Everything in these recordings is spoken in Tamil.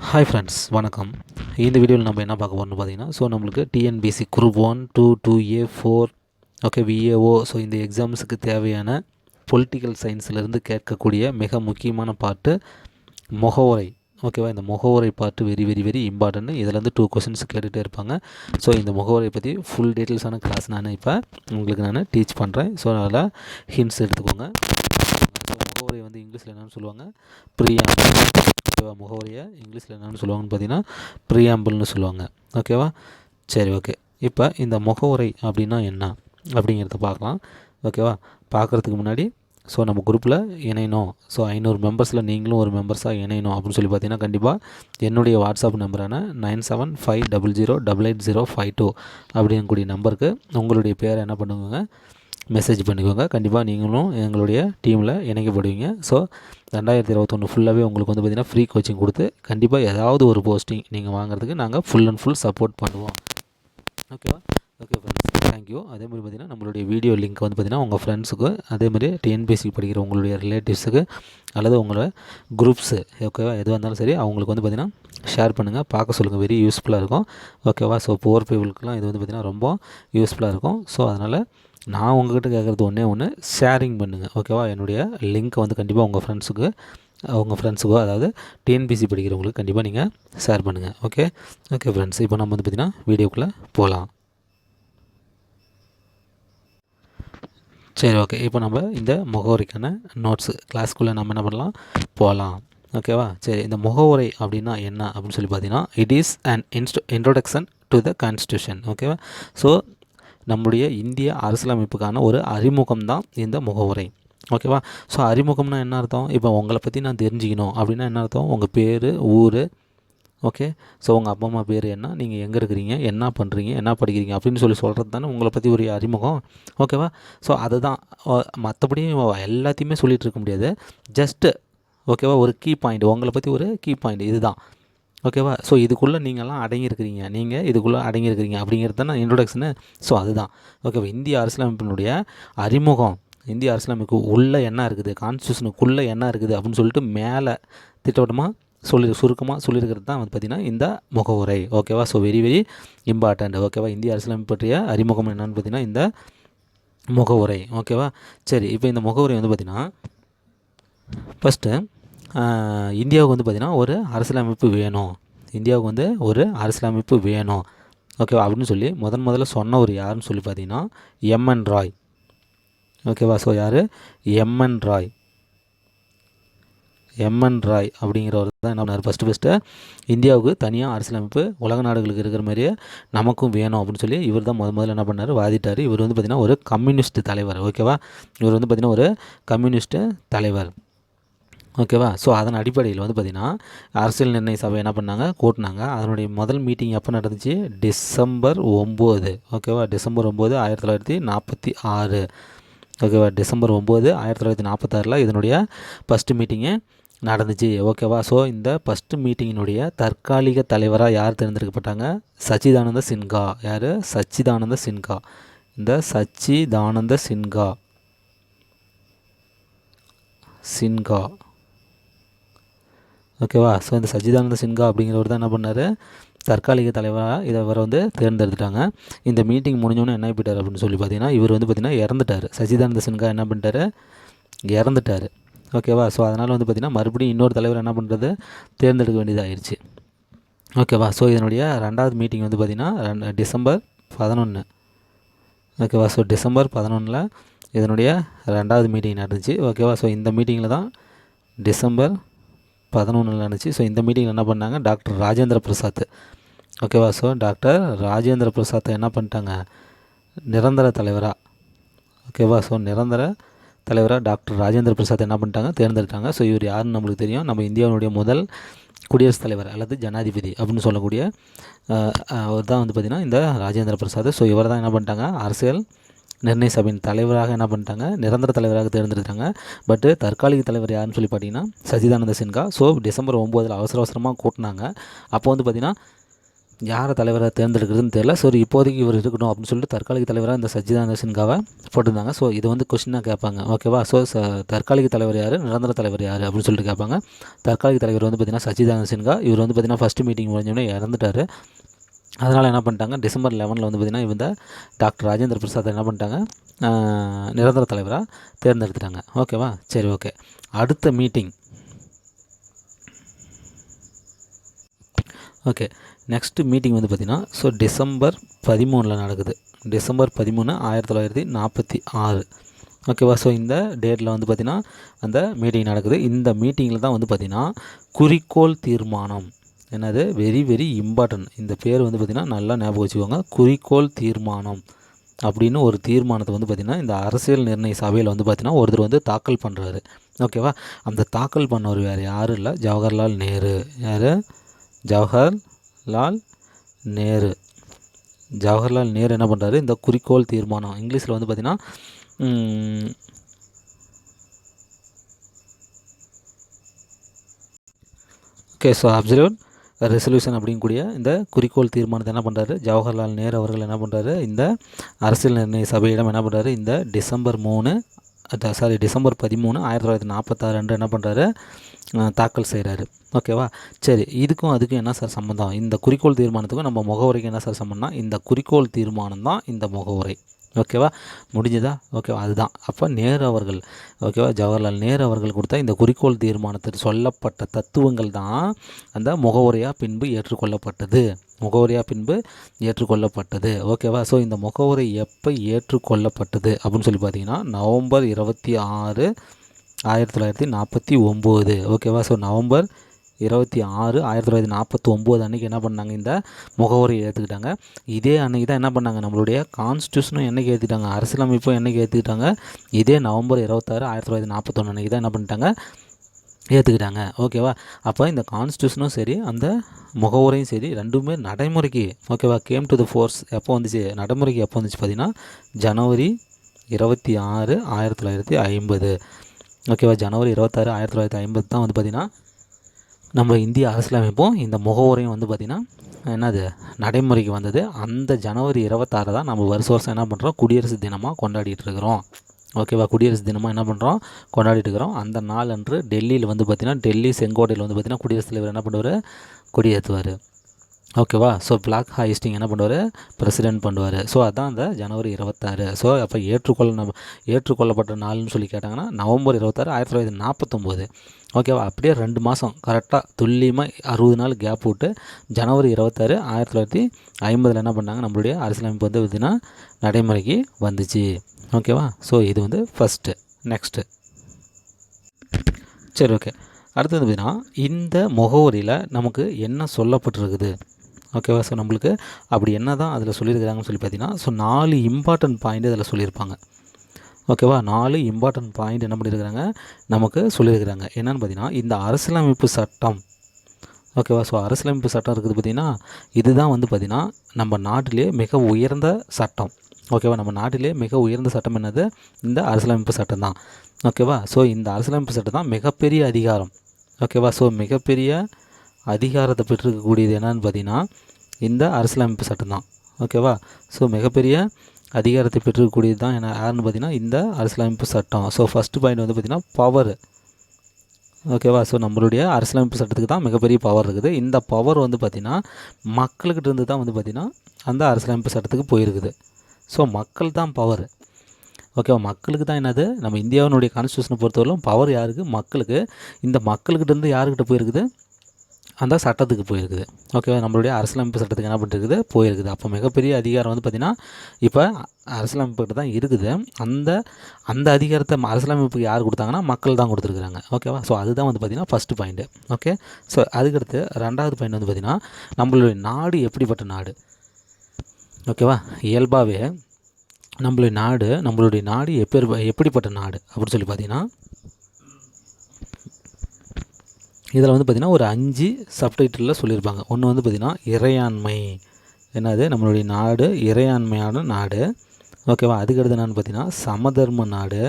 ஹாய் ஃப்ரெண்ட்ஸ், வணக்கம். இந்த வீடியோவில் நம்ம என்ன பார்க்க போகிறோம்னு பார்த்தீங்கன்னா, நம்மளுக்கு டிஎன்பிஎஸ்சி குரூப் 1, 2, 2A, 4 விஏஓ இந்த எக்ஸாம்ஸுக்கு தேவையான பொலிட்டிக்கல் சயின்ஸ்லேருந்து கேட்கக்கூடிய மிக முக்கியமான பார்ட்டு முகவுரை. இந்த முகவுரை part very very very important. இதிலேருந்து 2 கொஸ்டின்ஸ் கேட்டுகிட்டே இருப்பாங்க. இந்த முகவுரை பற்றி ஃபுல் டீட்டெயில்ஸான கிளாஸ் நான் இப்போ உங்களுக்கு டீச் பண்ணுறேன். அதில் ஹிண்ட்ஸ் எடுத்துக்கோங்க. முகவுரை இங்கிலீஷில் என்னென்னு சொல்லுவாங்க, ப்ரீஆம்பிள். முகவரியை இங்கிலீஷில் என்னென்னு சொல்லுவாங்கன்னு பார்த்தீங்கன்னா ப்ரீஆம்பிள்னு சொல்லுவாங்க. சரி, இப்போ இந்த முகவுரை அப்படின்னா என்ன அப்படிங்கிறத பார்க்கலாம். பார்க்குறதுக்கு முன்னாடி நம்ம குரூப்பில் இணையணும். 500 மெம்பர்ஸில் நீங்களும் ஒரு மெம்பர்ஸாக இணையணும் அப்படின்னு சொல்லி பார்த்தீங்கன்னா, கண்டிப்பாக என்னுடைய வாட்ஸ்அப் நம்பரான 9750088052 அப்படிங்கக்கூடிய நம்பருக்கு உங்களுடைய பேரை என்ன பண்ணுவாங்க, மெசேஜ் பண்ணிக்கோங்க. கண்டிப்பாக நீங்களும் எங்களுடைய டீமில் இணைக்கப்படுவீங்க. 2021 ஃபுல்லாகவே உங்களுக்கு பார்த்திங்கன்னா ஃப்ரீ கோச்சிங் கொடுத்து கண்டிப்பாக ஏதாவது ஒரு போஸ்டிங் நீங்கள் வாங்குறதுக்கு நாங்கள் ஃபுல் அண்ட் ஃபுல் சப்போர்ட் பண்ணுவோம். Okay friends, thank you. அதேமாதிரி பார்த்திங்கன்னா நம்மளுடைய வீடியோ லிங்க் பார்த்திங்கன்னா உங்கள் ஃப்ரெண்ட்ஸுக்கு, அதேமாதிரி டிஎன்பிஎஸ்சி படிக்கிற உங்களுடைய ரிலேட்டிவ்ஸுக்கு அல்லது உங்களோட குரூப்ஸு எதுவாக இருந்தாலும் சரி அவங்களுக்கு பார்த்திங்கன்னா ஷேர் பண்ணுங்கள், பார்க்க சொல்லுங்கள். வெரி யூஸ்ஃபுல்லாக இருக்கும். புவர் பீப்புளுக்குலாம் இது பார்த்திங்கன்னா ரொம்ப யூஸ்ஃபுல்லாக இருக்கும். அதனால் நான் உங்கள்கிட்ட கேட்குறது ஒன்று ஷேரிங் பண்ணுங்கள். என்னுடைய லிங்க்கை கண்டிப்பாக உங்கள் ஃப்ரெண்ட்ஸுக்கோ அதாவது டிஎன்பிஎஸ்சி படிக்கிறவங்களுக்கு கண்டிப்பாக நீங்கள் ஷேர் பண்ணுங்கள். ஓகே ஃப்ரெண்ட்ஸ், இப்போ நம்ம பார்த்திங்கன்னா வீடியோக்குள்ளே போகலாம். சரி, இப்போ நம்ம இந்த முகவுரைக்கான நோட்ஸு கிளாஸ்க்குள்ளே நம்ம என்ன பண்ணலாம், போகலாம். சரி, இந்த முகவுரை அப்படின்னா என்ன அப்படின்னு சொல்லி பார்த்தீங்கன்னா, it is an introduction to the constitution. நம்முடைய இந்திய அரசியலமைப்புக்கான ஒரு அறிமுகம் தான் இந்த முகவுரை. அறிமுகம்னா என்ன அர்த்தம், இப்போ உங்களை பற்றி நான் தெரிஞ்சுக்கணும் அப்படின்னா என்ன அர்த்தம், உங்கள் பேர், ஊர், உங்கள் அப்பா அம்மா பேர் என்ன, நீங்கள் எங்கே இருக்கிறீங்க, என்ன பண்ணுறீங்க, என்ன படிக்கிறீங்க அப்படின்னு சொல்கிறது தானே உங்களை பற்றி ஒரு அறிமுகம். அதுதான். மற்றபடி எல்லாத்தையுமே சொல்லிகிட்டு இருக்க முடியாது. ஜஸ்ட்டு ஒரு கீ பாயிண்ட், உங்களை பற்றி ஒரு கீ பாயிண்ட் இதுதான். இதுக்குள்ளே நீங்கள்லாம் அடங்கியிருக்கிறீங்க, நீங்கள் இதுக்குள்ளே அடங்கியிருக்கிறீங்க அப்படிங்கிறது தானே இன்ட்ரொடக்ஷனு. அதுதான். இந்திய அரசியலமைப்பினுடைய அறிமுகம். இந்திய அரசியலமைப்பு உள்ளே என்ன இருக்குது, கான்ஸ்டியூஷனுக்குள்ளே என்ன இருக்குது அப்படின்னு சொல்லிட்டு மேலே திட்டவட்டமாக சுருக்கமாக சொல்லியிருக்கிறது தான் பார்த்திங்கன்னா இந்த முகவுரை. Very very important. இந்திய அரசியலமைப்பு பற்றிய அறிமுகம் என்னன்னு பார்த்திங்கன்னா இந்த முகவுரை. சரி, இப்போ இந்த முகவுரை பார்த்திங்கன்னா ஃபஸ்ட்டு இந்தியாவுக்கு பார்த்திங்கன்னா ஒரு அரசியலமைப்பு வேணும். இந்தியாவுக்கு ஒரு அரசியலமைப்பு வேணும். அப்படின்னு சொல்லி முதல்ல சொன்னவர் யாருன்னு சொல்லி பார்த்தீங்கன்னா எம்என் ராய். யார், எம்என் ராய். எம்என் ராய் அப்படிங்கிறவர் தான் என்ன பண்ணார், ஃபஸ்ட்டு இந்தியாவுக்கு தனியாக அரசியலமைப்பு உலக நாடுகளுக்கு இருக்கிற மாதிரியே நமக்கும் வேணும் அப்படின்னு சொல்லி இவர் தான் முதல்ல என்ன பண்ணார், வாதிட்டார். இவர் பார்த்திங்கன்னா ஒரு கம்யூனிஸ்ட் தலைவர். இவர் பார்த்திங்கன்னா ஒரு கம்யூனிஸ்ட் தலைவர். அதன் அடிப்படையில் பார்த்திங்கன்னா அரசியல் நிர்ணய சபை என்ன பண்ணாங்க, கூட்டினாங்க. அதனுடைய முதல் மீட்டிங் எப்போ நடந்துச்சு, டிசம்பர் 9. டிசம்பர் 9, 1946. டிசம்பர் 9, 1946 இதனுடைய ஃபஸ்ட்டு மீட்டிங்கு நடந்துச்சு. இந்த ஃபஸ்ட்டு மீட்டிங்கினுடைய தற்காலிக தலைவராக யார் தேர்ந்தெடுக்கப்பட்டாங்க, சச்சிதானந்த சின்ஹா. யார், சச்சிதானந்த சின்ஹா. இந்த சச்சிதானந்த சின்ஹா இந்த சச்சிதானந்த சின்ஹா அப்படிங்கிறவர் தான் என்ன பண்ணார், தற்காலிக தலைவராக இவரை தேர்ந்தெடுத்துட்டாங்க. இந்த மீட்டிங் முடிஞ்சோன்னே என்ன போயிட்டார் அப்படின்னு சொல்லி பார்த்தீங்கன்னா, இவர் பார்த்திங்கன்னா இறந்துட்டார். சச்சிதானந்த சின்ஹா என்ன பண்ணிட்டார், இறந்துட்டார். அதனால் பார்த்திங்கன்னா மறுபடியும் இன்னொரு தலைவர் என்ன பண்ணுறது, தேர்ந்தெடுக்க வேண்டியதாகிடுச்சு. இதனுடைய ரெண்டாவது மீட்டிங் பார்த்திங்கன்னா டிசம்பர் 11. டிசம்பர் 11 இதனுடைய ரெண்டாவது மீட்டிங் நடந்துச்சு. இந்த மீட்டிங்கில் தான் டிசம்பர் 11 நடந்துச்சு. இந்த மீட்டிங்கில் என்ன பண்ணாங்க, டாக்டர் ராஜேந்திர பிரசாத். டாக்டர் ராஜேந்திர பிரசாத்தை என்ன பண்ணிட்டாங்க, நிரந்தர தலைவராக. நிரந்தர தலைவராக டாக்டர் ராஜேந்திர பிரசாத் என்ன பண்ணிட்டாங்க, தேர்ந்தெடுத்தாங்க. இவர் யாருன்னு நம்மளுக்கு தெரியும், நம்ம இந்தியாவுடைய முதல் குடியரசுத் தலைவர் அல்லது ஜனாதிபதி அப்படின்னு சொல்லக்கூடிய அவர் தான் பார்த்திங்கன்னா இந்த ராஜேந்திர பிரசாத். இவர் தான் என்ன பண்ணிட்டாங்க, அரசியல் நிர்ணய சபையின் தலைவராக என்ன பண்ணிட்டாங்க, நிரந்தர தலைவராக தேர்ந்தெடுத்தாங்க. பட்டு தற்காலிக தலைவர் யாருன்னு சொல்லி பார்த்தீங்கன்னா சச்சிதானந்த சின்ஹா. டிசம்பர் 9 அவசரமாக கூட்டினாங்க. அப்போ பார்த்திங்கன்னா யாரை தலைவராக தேர்ந்தெடுக்கிறதுன்னு தெரியல. ஸோ இப்போதைக்கு இவர் இருக்கணும் அப்படின்னு சொல்லிட்டு தற்காலிக தலைவராக இந்த சச்சிதானந்த சின்ஹாவை போட்டிருந்தாங்க. ஸோ இது வந்து கொஸ்டினாக கேட்பாங்க. ஓகேவா. ஸோ தற்காலிக தலைவர் யார், நிரந்தர தலைவர் யார் அப்படின்னு சொல்லிட்டு கேட்பாங்க. தற்காலிக தலைவர் வந்து பார்த்திங்கன்னா சச்சிதானந்த சின்ஹா. இவர் வந்து பார்த்திங்கன்னா ஃபஸ்ட்டு மீட்டிங் முடிஞ்சோடனே இறந்துட்டார். அதனால் என்ன பண்ணிட்டாங்க, December 11 வந்து பார்த்திங்கன்னா இந்த டாக்டர் ராஜேந்திர பிரசாத் என்ன பண்ணிட்டாங்க, நிரந்தர தலைவராக தேர்ந்தெடுத்துட்டாங்க. ஓகேவா. சரி, ஓகே. அடுத்த மீட்டிங், ஓகே, நெக்ஸ்ட்டு மீட்டிங் வந்து பார்த்திங்கன்னா ஸோ December 13 நடக்குது. December 13, 1946. ஓகேவா. ஸோ இந்த டேட்டில் வந்து பார்த்திங்கன்னா அந்த மீட்டிங் நடக்குது. இந்த மீட்டிங்கில் தான் வந்து பார்த்திங்கன்னா குறிக்கோள் தீர்மானம், என்னது வெரி வெரி இம்பார்ட்டன்ட், இந்த பேர் வந்து பார்த்திங்கன்னா நல்லா ஞாபகம் வச்சுக்கோங்க. குறிக்கோள் தீர்மானம் அப்படின்னு ஒரு தீர்மானத்தை வந்து பார்த்திங்கன்னா இந்த அரசியல் நிர்ணய சபையில் வந்து பார்த்திங்கன்னா ஒருத்தர் வந்து தாக்கல் பண்ணுறாரு. ஓகேவா. அந்த தாக்கல் பண்ணவர் வேறு யாரும் இல்லை, ஜவஹர்லால் நேரு. யார்? ஜவஹர்லால் நேரு. ஜவஹர்லால் நேரு என்ன பண்ணுறாரு, இந்த குறிக்கோள் தீர்மானம், இங்கிலீஷில் வந்து பார்த்திங்கன்னா ஓகே, ஸோ அப்சல்யூட் ரெசல்யூஷன் அப்படிங்கக்கூடிய இந்த குறிக்கோள் தீர்மானத்தை என்ன பண்ணுறாரு, ஜவஹர்லால் நேரு அவர்கள் என்ன பண்ணுறாரு, இந்த அரசியல் நிர்ணய சபையிடம் என்ன பண்ணுறாரு, இந்த December 13, 1946 அன்று என்ன பண்ணுறாரு, தாக்கல் செய்கிறாரு. ஓகேவா. சரி, இதுக்கும் அதுக்கும் என்ன சார் சம்மந்தம், இந்த குறிக்கோள் தீர்மானத்துக்கும் நம்ம முகவுரைக்கு என்ன சார் சம்மந்தம்னா, இந்த குறிக்கோள் தீர்மானம் தான் இந்த முகவுரை. ஓகேவா. முடிஞ்சதா. ஓகேவா. அதுதான் அப்போ நேரு அவர்கள், ஓகேவா, ஜவஹர்லால் நேரு அவர்கள் கொடுத்த இந்த குறிக்கோள் தீர்மானத்தில் சொல்லப்பட்ட தத்துவங்கள் தான் அந்த முகவுரையாக பின்பு ஏற்றுக்கொள்ளப்பட்டது. ஓகேவா. ஸோ இந்த முகவுரை எப்போ ஏற்றுக்கொள்ளப்பட்டது அப்படின்னு சொல்லி பார்த்தீங்கன்னா November 26, 1949. ஓகேவா. ஸோ November 26, 1949 அன்றைக்கி என்ன பண்ணாங்க, இந்த முகவரியை ஏற்றுக்கிட்டாங்க. இதே அன்றைக்கி தான் என்ன பண்ணாங்க, நம்மளுடைய கான்ஸ்டியூஷனும் என்றைக்கு ஏற்றுக்கிட்டாங்க, அரசியலமைப்பும் என்றைக்கு ஏற்றுக்கிட்டாங்க, இதே November 26, 1941 அன்றைக்கி தான் என்ன பண்ணிட்டாங்க, ஏற்றுக்கிட்டாங்க. ஓகேவா. அப்போ இந்த கான்ஸ்டியூஷனும் சரி அந்த முகவுரையும் சரி ரெண்டுமே நடைமுறைக்கு, ஓகேவா, கேம் டு த ஃபோர்ஸ் எப்போ வந்துச்சு, நடைமுறைக்கு எப்போ வந்துச்சு பார்த்தீங்கன்னா January 26, 1950. ஓகேவா. January 26, 1950 தான் வந்து பார்த்திங்கன்னா நம்ம இந்திய அரசியலமைப்பும் இந்த முகவுரையும் வந்து பார்த்திங்கன்னா என்னது நடைமுறைக்கு வந்தது. அந்த January 26 தான் நம்ம வருஷம் என்ன பண்ணுறோம், குடியரசு தினமாக கொண்டாடிட்டு இருக்கிறோம். ஓகேவா. குடியரசு தினமாக என்ன பண்ணுறோம், கொண்டாடிட்டு இருக்கிறோம். அந்த நாள் அன்று டெல்லியில் வந்து பார்த்திங்கன்னா டெல்லி செங்கோட்டையில் வந்து பார்த்திங்கன்னா குடியரசுத் தலைவர் என்ன பண்ணுவார், கொடியேற்றுவார். ஓகேவா. ஸோ பிளாக் ஹாயிஸ்டிங் என்ன பண்ணுவார், பிரசிடென்ட் பண்ணுவார். ஸோ அதுதான் அந்த January 26. ஸோ அப்போ ஏற்றுக்கொள்ளப்பட்ட நாள்னு சொல்லி கேட்டாங்கன்னா November 26, 1949. ஓகேவா. அப்படியே 2 மாதம் கரெக்டாக துல்லியமாக 60 நாள் கேப் விட்டு January 26, 1950 என்ன பண்ணாங்க, நம்மளுடைய அரசியலமைப்பு வந்து பார்த்திங்கன்னா நடைமுறைக்கு வந்துச்சு. ஓகேவா. ஸோ இது வந்து ஃபஸ்ட்டு. நெக்ஸ்ட்டு, சரி, ஓகே. அடுத்தது பார்த்திங்கன்னா இந்த முகவரியில் நமக்கு என்ன சொல்லப்பட்டிருக்குது. ஓகேவா. ஸோ நம்மளுக்கு அப்படி என்ன தான் அதில் சொல்லியிருக்கிறாங்கன்னு சொல்லி பார்த்தீங்கன்னா ஸோ 4 இம்பார்ட்டன்ட் பாயிண்ட் அதில் சொல்லியிருப்பாங்க. ஓகேவா. 4 இம்பார்ட்டன்ட் பாயிண்ட் என்ன பண்ணியிருக்கிறாங்க, நமக்கு சொல்லியிருக்கிறாங்க. என்னென்னு பார்த்தீங்கன்னா இந்த அரசியலமைப்பு சட்டம். ஓகேவா. ஸோ அரசியலமைப்பு சட்டம் இருக்குது பார்த்திங்கன்னா இதுதான் வந்து பார்த்திங்கன்னா நம்ம நாட்டிலே மிக உயர்ந்த சட்டம். ஓகேவா. நம்ம நாட்டிலே மிக உயர்ந்த சட்டம் என்னது, இந்த அரசியலமைப்பு சட்டம் தான். ஓகேவா. ஸோ இந்த அரசியலமைப்பு சட்டம் தான் மிகப்பெரிய அதிகாரம். ஓகேவா. ஸோ மிகப்பெரிய அதிகாரத்தை பெற்றிருக்கக்கூடியது என்னன்னு பார்த்தீங்கன்னா இந்த அரசியலமைப்பு சட்டம் தான். ஓகேவா. ஸோ மிகப்பெரிய அதிகாரத்தை பெற்றிருக்கக்கூடியது தான் என்ன யாருன்னு பார்த்தீங்கன்னா இந்த அரசியலமைப்பு சட்டம். ஸோ ஃபஸ்ட்டு பாயிண்ட் வந்து பார்த்திங்கன்னா பவர். ஓகேவா. ஸோ நம்மளுடைய அரசியலமைப்பு சட்டத்துக்கு தான் மிகப்பெரிய பவர் இருக்குது. இந்த பவர் வந்து பார்த்திங்கன்னா மக்கள்கிட்ட இருந்து தான் வந்து பார்த்திங்கன்னா அந்த அரசியலமைப்பு சட்டத்துக்கு போயிருக்குது. ஸோ மக்கள் தான் பவர். ஓகேவா. மக்களுக்கு தான் என்னது, நம்ம இந்தியாவினுடைய கான்ஸ்டியூஷனை பொறுத்தவரைக்கும் பவர் யாருக்கு, மக்களுக்கு. இந்த மக்கள்கிட்டேருந்து யாருக்கிட்ட போயிருக்குது, அந்த சட்டத்துக்கு போயிருக்குது. ஓகேவா. நம்மளுடைய அரசியலமைப்பு சட்டத்துக்கு என்ன பண்ணிருக்குது, போயிருக்குது. அப்போ மிகப்பெரிய அதிகாரம் வந்து பார்த்திங்கன்னா இப்போ அரசியலமைப்புக்கிட்ட தான் இருக்குது. அந்த அதிகாரத்தை அரசியலமைப்புக்கு யார் கொடுத்தாங்கன்னா மக்கள் தான் கொடுத்துருக்குறாங்க. ஓகேவா. ஸோ அதுதான் வந்து பார்த்திங்கன்னா ஃபஸ்ட்டு பாயிண்ட்டு. ஓகே. ஸோ அதுக்கடுத்து 2வது பாயிண்ட் வந்து பார்த்திங்கன்னா நம்மளுடைய நாடு எப்படிப்பட்ட நாடு. ஓகேவா. இயல்பாகவே நம்மளுடைய நாடு எப்படிப்பட்ட நாடு அப்படின்னு சொல்லி பார்த்தீங்கன்னா இதில் வந்து பார்த்திங்கன்னா ஒரு 5 சப்டைட்டிலில் சொல்லியிருப்பாங்க. ஒன்று வந்து பார்த்திங்கன்னா இறையாண்மை. என்னது, நம்மளுடைய நாடு இறையாண்மையான நாடு. ஓகேவா. அதுக்கடுத்து என்னென்னு பார்த்தீங்கன்னா சமதர்ம நாடு.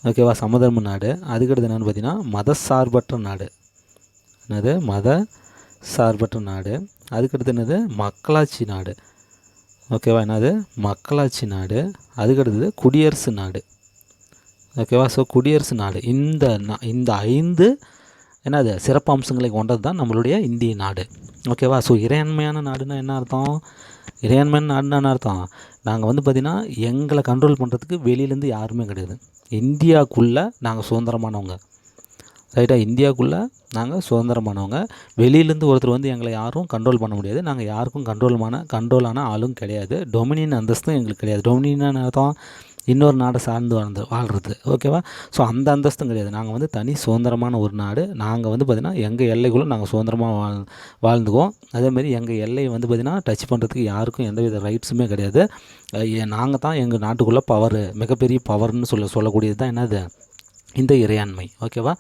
ஓகேவா. சமதர்ம நாடு. அதுக்கடுத்து என்னென்னு பார்த்தீங்கன்னா மதசார்பற்ற நாடு. என்னது, மத சார்பற்ற நாடு. அதுக்கடுத்து என்னது மக்களாட்சி நாடு. ஓகேவா, என்னது மக்களாட்சி நாடு. அதுக்கடுத்தது குடியரசு நாடு. ஓகேவா, ஸோ குடியரசு நாடு. இந்த 5 என்னது சிறப்பு அம்சங்களை கொண்டது தான் நம்மளுடைய இந்திய நாடு. ஓகேவா, ஸோ இறையாண்மையான நாடுனா என்ன அர்த்தம்? இறையாண்மையான நாடுனா என்ன அர்த்தம்? நாங்கள் வந்து பார்த்திங்கன்னா எங்களை கண்ட்ரோல் பண்ணுறதுக்கு வெளியிலேருந்து யாருமே கிடையாது. இந்தியாவுக்குள்ளே நாங்கள் சுதந்திரமானவங்க. ரைட்டாக, இந்தியாவுக்குள்ளே நாங்கள் சுதந்திரமானவங்க. வெளியிலேருந்து ஒருத்தர் வந்து எங்களை யாரும் கண்ட்ரோல் பண்ண முடியாது. நாங்கள் யாருக்கும் கண்ட்ரோலான ஆளும் கிடையாது. டொமினியன் அந்தஸ்தும் எங்களுக்கு கிடையாது. டொமினியன் அர்த்தம் இன்னொரு நாடை சார்ந்து வாழ்கிறது. ஓகேவா, ஸோ அந்த அந்தஸ்தும் கிடையாது. நாங்கள் வந்து தனி சுதந்திரமான ஒரு நாடு. நாங்கள் வந்து பார்த்திங்கன்னா எங்கள் எல்லைக்குள்ளே நாங்கள் சுதந்திரமாக வாழ்ந்துக்குவோம். அதேமாதிரி எங்கள் எல்லையை வந்து பார்த்திங்கன்னா டச் பண்ணுறதுக்கு யாருக்கும் எந்தவித ரைட்ஸுமே கிடையாது. நாங்கள் தான் எங்கள் நாட்டுக்குள்ளே பவர், மிகப்பெரிய பவர்னு சொல்லக்கூடியது தான் என்னது, இந்த இறையாண்மை. ஓகேவா,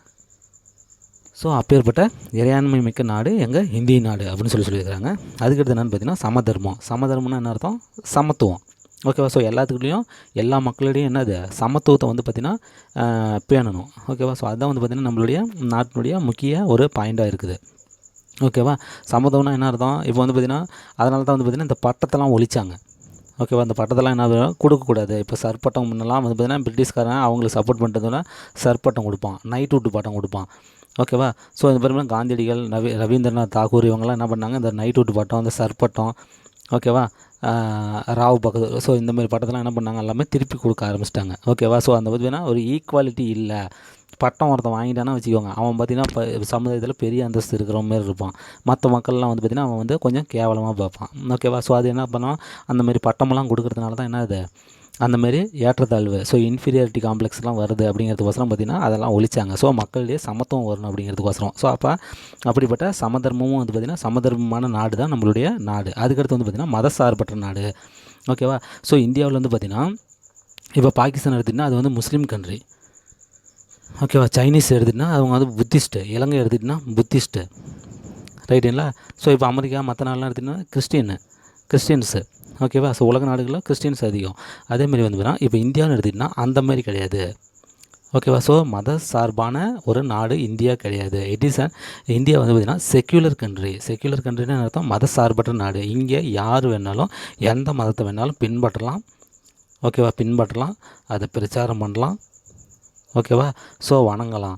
ஸோ அப்பேற்பட்ட இறையாண்மை மிக்க நாடு எங்கள் இந்திய நாடு அப்படின்னு சொல்லியிருக்கிறாங்க. அதுக்கடுத்து என்னென்னு பார்த்தீங்கன்னா சமதர்மம். சமதர்மம்னா என்ன அர்த்தம்? சமத்துவம். ஓகேவா, ஸோ எல்லாத்துக்குள்ளேயும் எல்லா மக்களிடையும் என்னது சமத்துவத்தை வந்து பார்த்திங்கன்னா பேணணும். ஓகேவா, ஸோ அதுதான் வந்து பார்த்திங்கன்னா நம்மளுடைய நாட்டினுடைய முக்கிய ஒரு பாயிண்ட்டாக இருக்குது. ஓகேவா, சமத்துவம்னா என்ன அர்த்தம்? இப்போ வந்து பார்த்திங்கன்னா அதனால தான் வந்து பார்த்திங்கன்னா இந்த பட்டத்தெல்லாம் ஒழிச்சாங்க. ஓகேவா, இந்த பட்டத்தெல்லாம் என்ன கொடுக்கக்கூடாது. இப்போ சர்பட்டம் முன்னெல்லாம் வந்து பார்த்திங்கன்னா பிரிட்டிஷ்காரன் அவங்களுக்கு சப்போர்ட் பண்ணுறதுனா சர்பட்டம் கொடுப்பான், நைட்வுட் பட்டம் கொடுப்பான். ஓகேவா, ஸோ இந்த மாதிரி காந்தியடிகள், ரவீந்திரநாத் தாகூர் இவங்கெல்லாம் என்ன பண்ணாங்க, இந்த நைட்வுட் பட்டம், இந்த சர்பட்டம், ஓகேவா, ராவ் பகதூர், ஸோ இந்த மாதிரி பட்டத்தெல்லாம் என்ன பண்ணாங்க, எல்லாமே திருப்பி கொடுக்க ஆரம்பிச்சிட்டாங்க. ஓகேவா, ஸோ அந்த பார்த்தீங்கன்னா ஒரு ஈக்குவாலிட்டி இல்லை. பட்டம் ஒருத்தன் வாங்கிட்டானா வச்சுக்கோங்க, அவன் பார்த்திங்கன்னா சமுதாயத்தில் பெரிய அந்தஸ்து இருக்கிற மாதிரி இருப்பான். மற்ற மக்கள்லாம் வந்து பார்த்திங்கன்னா அவன் வந்து கொஞ்சம் கேவலமாக பார்ப்பான். ஓகேவா, ஸோ அது என்ன பண்ணால் அந்த மாதிரி பட்டமெல்லாம் கொடுக்கறதுனால தான் என்ன அது அந்தமாரி ஏற்றத்தாழ்வு, ஸோ இன்ஃபீரியாரிட்டி காம்ப்ளெக்ஸ்லாம் வருது அப்படிங்கிறதுக்கோசரம் பார்த்திங்கன்னா அதெல்லாம் ஒழிச்சாங்க. ஸோ மக்களிடையே சமத்துவம் வரணும் அப்படிங்கிறதுக்கோசரம். ஸோ அப்போ அப்படிப்பட்ட சமதர்மமும் வந்து பார்த்திங்கன்னா சமதர்மமான நாடு தான் நம்மளுடைய நாடு. அதுக்கடுத்து வந்து பார்த்திங்கன்னா மதசார்பற்ற நாடு. ஓகேவா, ஸோ இந்தியாவில் வந்து பார்த்திங்கன்னா இப்போ பாகிஸ்தான் எடுத்துகிட்டிங்கன்னா அது வந்து முஸ்லீம் கண்ட்ரி. ஓகேவா, சைனீஸ் எடுத்துகிட்டிங்கன்னா அவங்க வந்து புத்திஸ்ட்டு. இலங்கை எடுத்துகிட்டிங்கன்னா புத்திஸ்ட்டு. ரைட்டுங்களா, ஸோ இப்போ அமெரிக்கா மற்ற நாடுலாம் எடுத்துகிட்டிங்கன்னா கிறிஸ்டியன்ஸு. ஓகேவா, ஸோ உலக நாடுகளில் கிறிஸ்டியன்ஸ் அதிகம். அதேமாதிரி வந்து பார்த்தீங்கன்னா இப்போ இந்தியான்னு எடுத்துக்கிட்டிங்கன்னா அந்த மாதிரி கிடையாது. ஓகேவா, ஸோ மத சார்பான ஒரு நாடு இந்தியா கிடையாது. இந்தியா வந்து பார்த்திங்கன்னா செக்யூலர் கண்ட்ரி. செக்யூலர் கண்ட்ரின்னு அர்த்தம் மத சார்பற்ற நாடு. இங்கே யார் வேணாலும் எந்த மதத்தை வேணாலும் பின்பற்றலாம். ஓகேவா, பின்பற்றலாம், அதை பிரச்சாரம் பண்ணலாம். ஓகேவா, ஸோ வணங்கலாம்.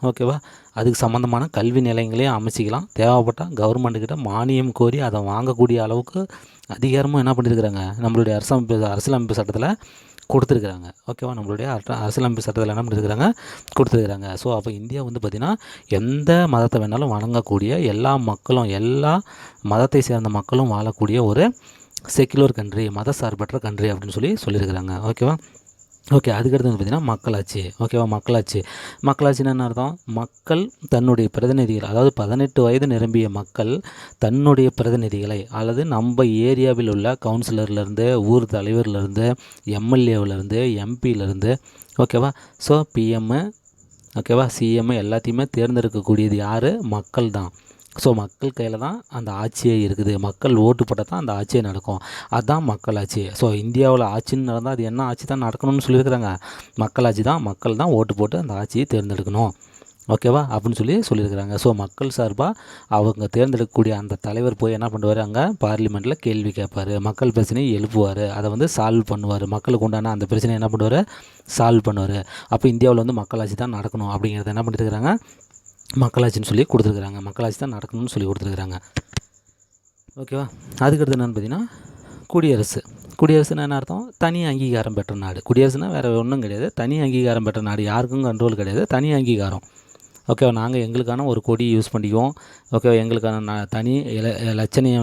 ஓகேவா, அதுக்கு சம்மந்தமான கல்வி நிலையங்களையும் அமைச்சிக்கலாம். தேவைப்பட்டால் கவர்மெண்ட்டுக்கிட்ட மானியம் கோரி அதை வாங்கக்கூடிய அளவுக்கு அதிகாரமும் என்ன பண்ணியிருக்கிறாங்க, நம்மளுடைய அரசியலமைப்பு சட்டத்தில் கொடுத்துருக்குறாங்க. ஓகேவா, நம்மளுடைய அரசியலமைப்பு சட்டத்தில் என்ன பண்ணியிருக்கிறாங்க, கொடுத்துருக்குறாங்க. ஸோ அப்போ இந்தியா வந்து பார்த்திங்கன்னா எந்த மதத்தை வேணாலும் வணங்கக்கூடிய, எல்லா மக்களும் எல்லா மதத்தை சேர்ந்த மக்களும் வாழக்கூடிய ஒரு செக்குலர் கண்ட்ரி, மத சார்பற்ற கண்ட்ரி அப்படின்னு சொல்லியிருக்கிறாங்க. ஓகேவா, ஓகே, அதுக்கடுத்து வந்து பார்த்திங்கன்னா மக்களாட்சி. ஓகேவா, மக்களாட்சின்னு என்ன அர்த்தம்? மக்கள் தன்னுடைய பிரதிநிதிகள், அதாவது 18 வயது நிரம்பிய மக்கள் தன்னுடைய பிரதிநிதிகளை, அல்லது நம்ம ஏரியாவில் உள்ள கவுன்சிலர்லேருந்து, ஊர் தலைவர்லேருந்து, எம்எல்ஏவிலேருந்து, எம்பியிலேருந்து, ஓகேவா, ஸோ பிஎம்மு, ஓகேவா, சிஎம்மு எல்லாத்தையுமே தேர்ந்தெடுக்கக்கூடியது யார்? மக்கள் தான். ஸோ மக்கள் கையில் தான் அந்த ஆட்சியே இருக்குது. மக்கள் ஓட்டு போட்டால் தான் அந்த ஆட்சியே நடக்கும். அதுதான் மக்களாட்சி. ஸோ இந்தியாவில் ஆட்சின்னு நடந்தால் அது என்ன ஆட்சி தான் நடக்கணும்னு சொல்லியிருக்கிறாங்க? மக்களாட்சி தான். மக்கள் தான் ஓட்டு போட்டு அந்த ஆட்சியை தேர்ந்தெடுக்கணும். ஓகேவா, அப்படின்னு சொல்லியிருக்கிறாங்க. ஸோ மக்கள் சார்பாக அவங்க தேர்ந்தெடுக்கக்கூடிய அந்த தலைவர் போய் என்ன பண்ணுவார், அங்கே பார்லிமெண்ட்டில் கேள்வி கேட்பார், மக்கள் பிரச்சனையை எழுப்புவார், அதை வந்து சால்வ் பண்ணுவார், மக்களுக்கு உண்டான அந்த பிரச்சனையை என்ன பண்ணுவார், சால்வ் பண்ணுவார். அப்போ இந்தியாவில் வந்து மக்களாட்சி தான் நடக்கணும் அப்படிங்கிறத என்ன பண்ணியிருக்கிறாங்க, மக்களாட்சின்னு சொல்லி கொடுத்துருக்குறாங்க. மக்களாட்சி தான் நடக்கணும்னு சொல்லி கொடுத்துருக்குறாங்க. ஓகேவா, அதுக்கடுத்து என்னென்னு பார்த்தீங்கன்னா குடியரசு. குடியரசுன்னா என்ன அர்த்தம்? தனி அங்கீகாரம் பெற்ற நாடு. குடியரசுனா வேறு ஒன்றும் கிடையாது, தனி அங்கீகாரம் பெற்ற நாடு. யாருக்கும் கண்ட்ரோல் கிடையாது, தனி அங்கீகாரம். ஓகேவா, நாங்கள் எங்களுக்கான ஒரு கொடி யூஸ் பண்ணிக்குவோம். ஓகேவா, எங்களுக்கான தனி லட்சணையை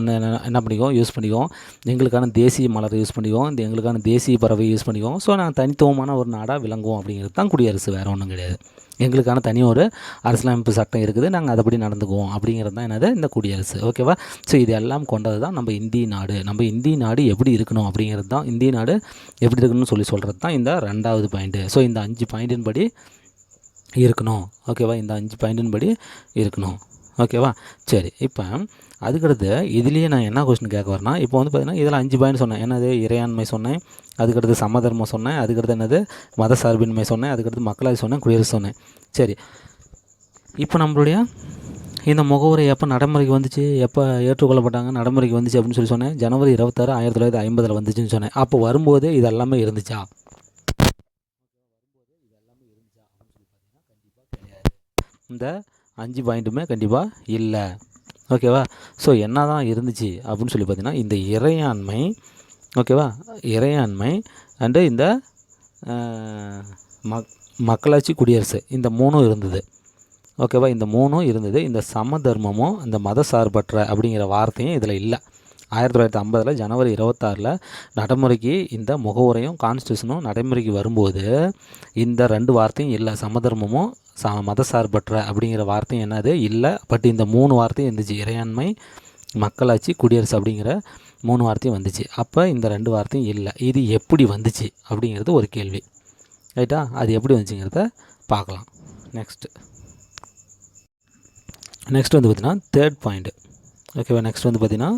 என்ன பண்ணிக்குவோம், யூஸ் பண்ணிக்குவோம். எங்களுக்கான தேசிய மலரை யூஸ் பண்ணிக்குவோம். எங்களுக்கான தேசிய பறவை யூஸ் பண்ணிக்குவோம். ஸோ நாங்கள் தனித்துவமான ஒரு நாடாக விளங்குவோம். அப்படிங்கிறது தான் குடியரசு, வேறு ஒன்றும் கிடையாது. எங்களுக்கான தனி ஒரு அரசியலமைப்பு சட்டம் இருக்குது, நாங்கள் அதைப்படி நடந்துக்குவோம். அப்படிங்கிறது தான் என்னது, இந்த குடியரசு. ஓகேவா, ஸோ இது எல்லாம் கொண்டது தான் நம்ம இந்திய நாடு. நம்ம இந்திய நாடு எப்படி இருக்கணும் அப்படிங்கிறது தான், இந்திய நாடு எப்படி இருக்கணும்னு சொல்கிறது தான் இந்த 2வது பாயிண்ட்டு. ஸோ இந்த 5 பாயிண்டின் படி இருக்கணும். ஓகேவா, இந்த 5 பாயிண்டின் படி இருக்கணும். ஓகேவா, சரி. இப்போ அதுக்கடுத்து இதுலேயே நான் என்ன கொஸ்டின் கேட்க வரேன்னா, இப்போ வந்து பார்த்திங்கன்னா இதில் 5 பாயிண்ட் சொன்னேன். என்னது, இறையாண்மை சொன்னேன், அதுக்கடுத்து சமதர்மம் சொன்னேன், அதுக்கடுத்து என்னது மத சார்பின்மை சொன்னேன், அதுக்கடுத்து மக்களாட்சி சொன்னேன், குடியரசு சொன்னேன். சரி, இப்போ நம்மளுடைய இந்த முகவுரை எப்போ நடைமுறைக்கு வந்துச்சு, எப்போ ஏற்றுக்கொள்ளப்பட்டாங்க, நடைமுறைக்கு வந்துச்சு அப்படின்னு சொல்லி சொன்னேன். ஜனவரி 26, 1950 வந்துச்சுன்னு சொன்னேன். அப்போ வரும்போது இது எல்லாமே இருந்துச்சா? இந்த 5 பாயிண்ட்டுமே கண்டிப்பாக இல்லை. ஓகேவா? ஸோ என்ன தான் இருந்துச்சு அப்படின்னு சொல்லி பார்த்தீங்கன்னா, இந்த இறையாண்மை, ஓகேவா, இறையாண்மை அண்டு இந்த மக்களாட்சி குடியரசு, இந்த 3 இருந்தது. ஓகேவா? இந்த 3 இருந்தது. இந்த சமதர்மமும் இந்த மத சார்பற்ற அப்படிங்கிற வார்த்தையும் இதில் இல்லை. 1950 ஜனவரி 26 நடைமுறைக்கு இந்த முகவுரையும் கான்ஸ்டியூஷனும் நடைமுறைக்கு வரும்போது இந்த 2 வார்த்தையும் இல்லை. சமதர்மமும் மத சார்பற்ற அப்படிங்கிற வார்த்தையும் என்னது இல்லை. பட் இந்த 3 வார்த்தையும் இருந்துச்சு. இறையாண்மை, மக்களாட்சி, குடியரசு அப்படிங்கிற 3 வார்த்தையும் வந்துச்சு. அப்போ இந்த 2 வார்த்தையும் இல்லை. இது எப்படி வந்துச்சு அப்படிங்கிறது ஒரு கேள்வி. ரைட்டா? அது எப்படி வந்துச்சுங்கிறத பார்க்கலாம். நெக்ஸ்ட் வந்து பார்த்திங்கன்னா தேர்ட் பாயிண்ட்டு. ஓகேவா? நெக்ஸ்ட் வந்து பார்த்திங்கன்னா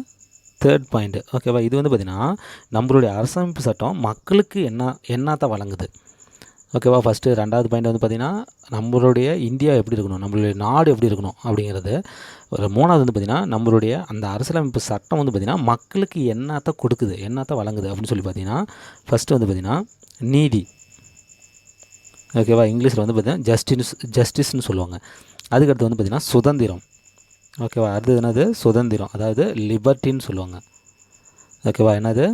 தேர்ட் பாயிண்ட்டு. ஓகேவா? இது வந்து பார்த்திங்கன்னா நம்மளுடைய அரசமைப்பு சட்டம் மக்களுக்கு என்னத்தை வழங்குது. ஓகேவா? ஃபஸ்ட்டு 2வது பாயிண்ட் வந்து பார்த்திங்கன்னா நம்மளுடைய இந்தியா எப்படி இருக்கணும், நம்மளுடைய நாடு எப்படி இருக்கணும் அப்படிங்கிறது. ஒரு 3வது வந்து பார்த்திங்கன்னா நம்மளுடைய அந்த அரசியலமைப்பு சட்டம் வந்து பார்த்திங்கன்னா மக்களுக்கு என்னத்தை கொடுக்குது, என்னத்தை வழங்குது அப்படின்னு சொல்லி பார்த்திங்கன்னா ஃபஸ்ட்டு வந்து பார்த்திங்கன்னா நீதி. ஓகேவா? இங்கிலீஷில் வந்து பார்த்திங்கன்னா ஜஸ்டிஸ்னு சொல்லுவாங்க. அதுக்கடுத்து வந்து பார்த்திங்கன்னா சுதந்திரம். ஓகேவா? அடுத்தது என்னது? சுதந்திரம், அதாவது லிபர்ட்டின்னு சொல்லுவாங்க. ஓகேவா? என்னது?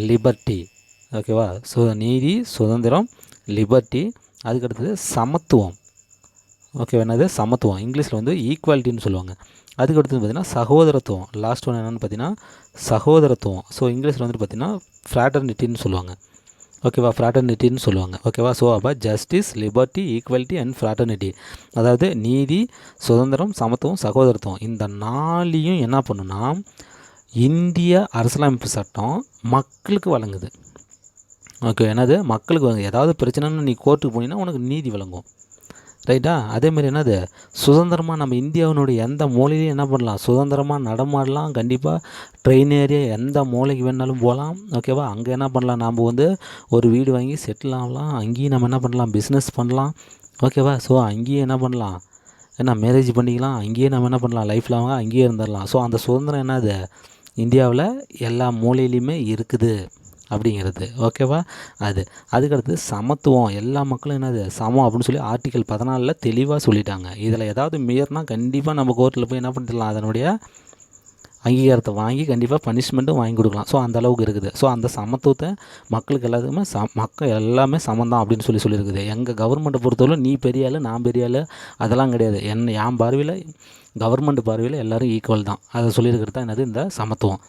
லிபர்ட்டி. ஓகேவா? நீதி, சுதந்திரம், லிபர்ட்டி. அதுக்கடுத்தது சமத்துவம். ஓகேவா? என்னது? சமத்துவம். இங்கிலீஷில் வந்து ஈக்குவாலிட்டின்னு சொல்லுவாங்க. அதுக்கடுத்தது பார்த்திங்கன்னா சகோதரத்துவம். லாஸ்ட் ஒன் என்னென்னு பார்த்தீங்கன்னா சகோதரத்துவம். இங்கிலீஷில் வந்துட்டு பார்த்திங்கன்னா ஃப்ராட்டர்னிட்டின்னு சொல்லுவாங்க. ஓகேவா? ஃப்ராட்டர்னிட்டின்னு சொல்லுவாங்க. ஓகேவா? அப்போ justice, liberty, equality and fraternity, அதாவது நீதி, சுதந்திரம், சமத்துவம், சகோதரத்துவம், இந்த 4ஐயும் என்ன பண்ணுன்னா இந்திய அரசியலமைப்பு சட்டம் மக்களுக்கு வழங்குது. ஓகே, என்னது? மக்களுக்கு வழங்குது. ஏதாவது பிரச்சனைன்னு நீ கோர்ட்டுக்கு போனீங்கன்னா உனக்கு நீதி வழங்கும். ரைட்டா? அதேமாதிரி என்னது? சுதந்திரமாக நம்ம இந்தியாவினுடைய எந்த மூலையிலையும் என்ன பண்ணலாம், சுதந்திரமாக நடமாடலாம். கண்டிப்பாக ட்ரெயின் ஏரியா எந்த மூலைக்கு வேணாலும் போகலாம். ஓகேவா? அங்கே என்ன பண்ணலாம், நாம் வந்து ஒரு வீடு வாங்கி செட்டில் ஆகலாம். அங்கேயும் நம்ம என்ன பண்ணலாம், பிஸ்னஸ் பண்ணலாம். ஓகேவா? அங்கேயும் என்ன பண்ணலாம், மேரேஜ் பண்ணிக்கலாம். அங்கேயே நம்ம என்ன பண்ணலாம், லைஃப்பில் அவங்க அங்கேயே இருந்துடலாம். அந்த சுதந்திரம் என்னது இந்தியாவில் எல்லா மூலையிலையுமே இருக்குது அப்படிங்கிறது. ஓகேவா? அதுக்கடுத்து சமத்துவம். எல்லா மக்களும் என்னது சமம் அப்படின்னு சொல்லி ஆர்டிக்கல் 14 தெளிவாக சொல்லிட்டாங்க. இதில் ஏதாவது மீறினா கண்டிப்பாக நம்ம கோர்ட்டில் போய் என்ன பண்ணிடலாம், அதனுடைய அங்கீகாரத்தை வாங்கி கண்டிப்பாக பனிஷ்மெண்ட்டும் வாங்கி கொடுக்கலாம். அந்த அளவுக்கு இருக்குது. அந்த சமத்துவத்தை மக்களுக்கு எல்லாத்துக்குமே மக்கள் எல்லாமே சமந்தான் அப்படின்னு சொல்லியிருக்குது. எங்கள் கவர்மெண்ட்டை பொறுத்தவரை நீ பெரிய ஆள், நான் பெரிய ஆள், அதெல்லாம் கிடையாது. என் பார்வையில், கவர்மெண்ட் பார்வையில் எல்லோரும் ஈக்குவல் தான். அதை சொல்லியிருக்கிறது தான் என்னது, இந்த சமத்துவம்.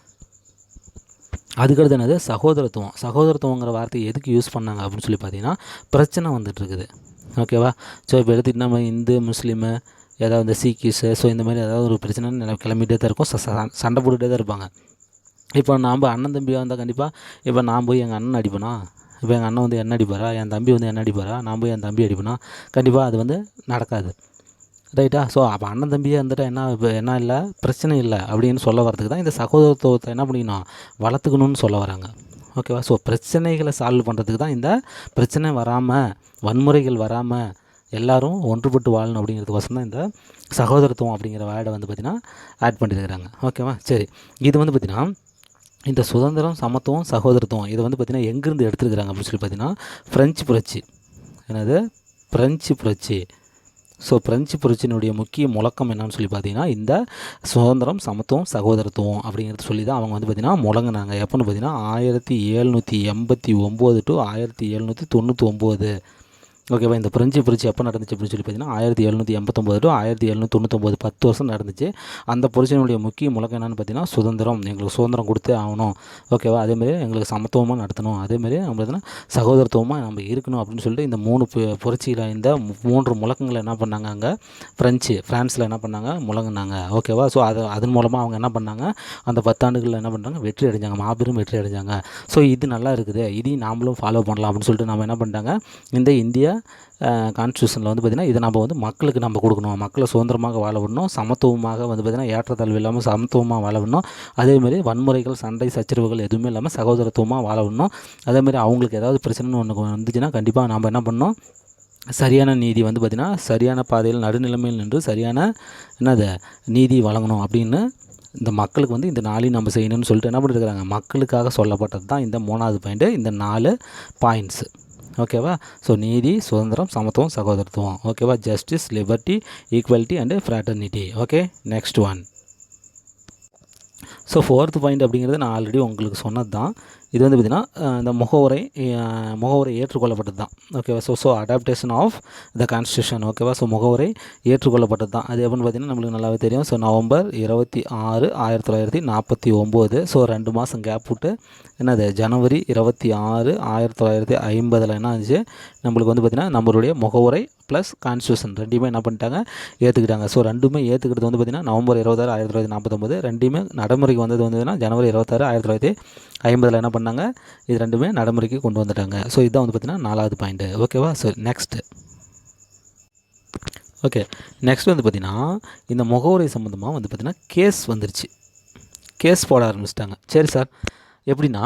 அதுக்கடுத்து என்னது, சகோதரத்துவம். சகோதரத்துவங்கிற வார்த்தையை எதுக்கு யூஸ் பண்ணாங்க அப்படின்னு சொல்லி பார்த்தீங்கன்னா பிரச்சனை வந்துட்டுருக்குது. ஓகேவா? இப்போ எடுத்துகிட்டு நம்ம இந்து, முஸ்லீமு, ஏதாவது இந்த சீக்கிஸு, இந்த மாதிரி ஏதாவது ஒரு பிரச்சனை கிளம்பிகிட்டே தான் இருக்கும். சண்டை போட்டுகிட்டே தான் இருப்பாங்க. இப்போ நாம் அண்ணன் தம்பியாக இருந்தால் கண்டிப்பாக இப்போ நான் போய் எங்கள் அண்ணன் அடிப்பேனா, இப்போ எங்கள் அண்ணன் வந்து என்ன அடிப்பாரா, என் தம்பி வந்து என்ன அடிப்பாரா, நான் போய் என் தம்பி அடிப்பேனா, கண்டிப்பாக அது வந்து நடக்காது. ரைட்டா? அப்போ அண்ணன் தம்பியாக இருந்துட்டால் என்ன இல்லை, பிரச்சனை இல்லை அப்படின்னு சொல்ல வரதுக்கு தான் இந்த சகோதரத்துவத்தை என்ன பண்ணிக்கணும், வளர்த்துக்கணும்னு சொல்ல வராங்க. ஓகேவா? பிரச்சனைகளை சால்வ் பண்ணுறதுக்கு தான் இந்த பிரச்சனை வராமல், வன்முறைகள் வராமல் எல்லோரும் ஒன்றுபட்டு வாழணும் அப்படிங்கிறதுக்கோசரம் தான் இந்த சகோதரத்துவம் அப்படிங்கிற வேர்டை வந்து பார்த்திங்கன்னா ஆட் பண்ணியிருக்கிறாங்க. ஓகேவா? சரி, இது வந்து பார்த்திங்கன்னா இந்த சுதந்திரம், சமத்துவம், சகோதரத்துவம் இதை வந்து பார்த்திங்கன்னா எங்கேருந்து எடுத்துருக்குறாங்க அப்படின்னு சொல்லி பார்த்திங்கன்னா ஃப்ரெஞ்சு புரட்சி. என்னது? ஃப்ரெஞ்சு புரட்சி. ஃப்ரெஞ்சு புரட்சியினுடைய முக்கிய முழக்கம் என்னன்னு சொல்லி பார்த்தீங்கன்னா இந்த சுதந்திரம், சமத்துவம், சகோதரத்துவம் அப்படிங்கிறது சொல்லி தான் அவங்க வந்து பார்த்திங்கன்னா முழங்கினாங்க. எப்போன்னு பார்த்தீங்கன்னா 1789 டு 1799. ஓகேவா? இந்த ஃப்ரெஞ்சு புரட்சி எப்போ நடந்துச்சு அப்படின்னு சொல்லி பார்த்தீங்கன்னா 1789 டு 1799, 10 வருஷம் நடந்துச்சு. அந்த புரட்சியினுடைய முக்கிய முழக்கம் என்னென்னு பார்த்தீங்கன்னா சுதந்திரம், எங்களுக்கு சுதந்திரம் கொடுத்தே ஆகணும். ஓகேவா? அதேமாதிரி எங்களுக்கு சமத்துவமாக நடத்தணும், அதேமாதிரி நம்ம பார்த்தீங்கன்னா சகோதரத்துவமாக நம்ம இருக்கணும் அப்படின்னு சொல்லிட்டு இந்த 3 புரட்சியில் இந்த 3 முழக்கங்களை என்ன பண்ணாங்க, அங்கே ஃப்ரான்ஸில் என்ன பண்ணாங்க, முழங்கினாங்க. ஓகேவா? அதன் மூலமாக அவங்க என்ன பண்ணாங்க, அந்த 10 ஆண்டுகளில் என்ன பண்ணுறாங்க, வெற்றி அடைஞ்சாங்க, மாபெரும் வெற்றி அடைஞ்சாங்க. இது நல்லா இருக்குது, இதையும் நாமளும் ஃபாலோ பண்ணலாம் அப்படின்னு சொல்லிட்டு நம்ம என்ன பண்ணிட்டாங்க, இந்த இந்தியா கான்ஸ்டியூஷனில் வந்து பார்த்திங்கன்னா இதை நம்ம வந்து மக்களுக்கு நம்ம கொடுக்கணும், மக்களை சுதந்திரமாக வாழ விடணும், சமத்துவமாக வந்து பார்த்திங்கன்னா ஏற்றத்தாழ்வு இல்லாமல் சமத்துவமாக வாழ விடணும், அதேமாதிரி வன்முறைகள், சண்டை, சச்சரவுகள் எதுவுமே இல்லாமல் சகோதரத்துவமாக வாழ விடணும். அதேமாதிரி அவங்களுக்கு ஏதாவது பிரச்சனைன்னு ஒன்று வந்துச்சுன்னா கண்டிப்பாக நம்ம என்ன பண்ணணும், சரியான நீதி வந்து பார்த்திங்கன்னா சரியான பாதையில் நடுநிலைமையில் நின்று சரியான என்னது நீதி வழங்கணும் அப்படின்னு இந்த மக்களுக்கு வந்து இந்த 4 நம்ம செய்யணும்னு சொல்லிட்டு என்ன பண்ணியிருக்கிறாங்க, மக்களுக்காக சொல்லப்பட்டது தான் இந்த 3வது பாயிண்ட்டு, இந்த 4 பாயிண்ட்ஸு. ஓகேவா? ஸோ நீதி, சுதந்திரம், சமத்துவம், சகோதரத்துவம். ஓகேவா? Justice, liberty, equality and fraternity. Okay, next one. So 4th point அப்படிங்கிறது நான் ஆல்ரெடி உங்களுக்கு சொன்னது தான். இது வந்து பார்த்திங்கன்னா இந்த முகவுரை ஏற்றுக்கொள்ளப்பட்டது தான். ஓகேவா? So adaptation of the constitution. ஓகேவா? ஸோ முகவுரை ஏற்றுக்கொள்ளப்பட்டது தான். அது எப்படின்னு பார்த்திங்கன்னா நம்மளுக்கு நல்லாவே தெரியும். So November 26, 1949. ஸோ 2 மாதம் கேப் விட்டு என்னது ஜனவரி 26, 1950 என்ன ஆச்சு, நம்மளுக்கு வந்து பார்த்திங்கன்னா நம்மளுடைய முகவுரை ப்ளஸ் கான்ஸ்டியூஷன் ரெண்டுமே என்ன பண்ணிட்டாங்க, ஏற்றுக்கிட்டாங்க. ஸோ ரெண்டுமே ஏற்றுக்கிட்டது வந்து பார்த்திங்கன்னா நவம்பர் 26, 1949. ரெண்டுமே நடைமுறைக்கு வந்தது வந்து ஜனவரி 26, 1950 என்ன பண்ணாங்க, இது ரெண்டுமே நடைமுறைக்கு கொண்டு வந்துட்டாங்க. ஸோ இதுதான் வந்து பார்த்திங்கன்னா 4வது பாயிண்ட்டு. ஓகேவா? So next. ஓகே, நெக்ஸ்ட் வந்து பார்த்திங்கன்னா இந்த முகவுரை சம்மந்தமாக வந்து பார்த்திங்கன்னா கேஸ் வந்துருச்சு. கேஸ் போட ஆரம்பிச்சிட்டாங்க. சரி சார், எப்படின்னா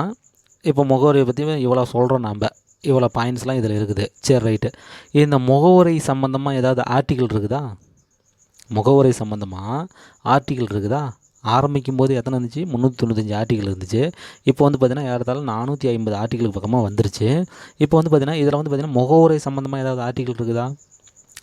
இப்போ முகவுரையை பற்றி இவ்வளோ சொல்கிறோம், நம்ம இவ்வளோ பாயிண்ட்ஸ்லாம் இதில் இருக்குது. சரி, ரைட்டு. இந்த முகவுரை சம்மந்தமாக ஏதாவது ஆர்டிக்கிள் இருக்குதா? முகவுரை சம்மந்தமாக ஆர்டிக்கிள் இருக்குதா? ஆரம்பிக்கும் போது எத்தனை இருந்துச்சு? 395 ஆர்டிக்கிள் இருந்துச்சு. இப்போ வந்து பார்த்திங்கன்னா ஏறத்தாழ 450 ஆர்டிக்கிளுக்கு பக்கமாக வந்துருச்சு. இப்போ வந்து பார்த்திங்கன்னா இதில் வந்து பார்த்திங்கன்னா முகவுரை சம்மந்தமாக ஏதாவது ஆர்டிக்கிள் இருக்குதா?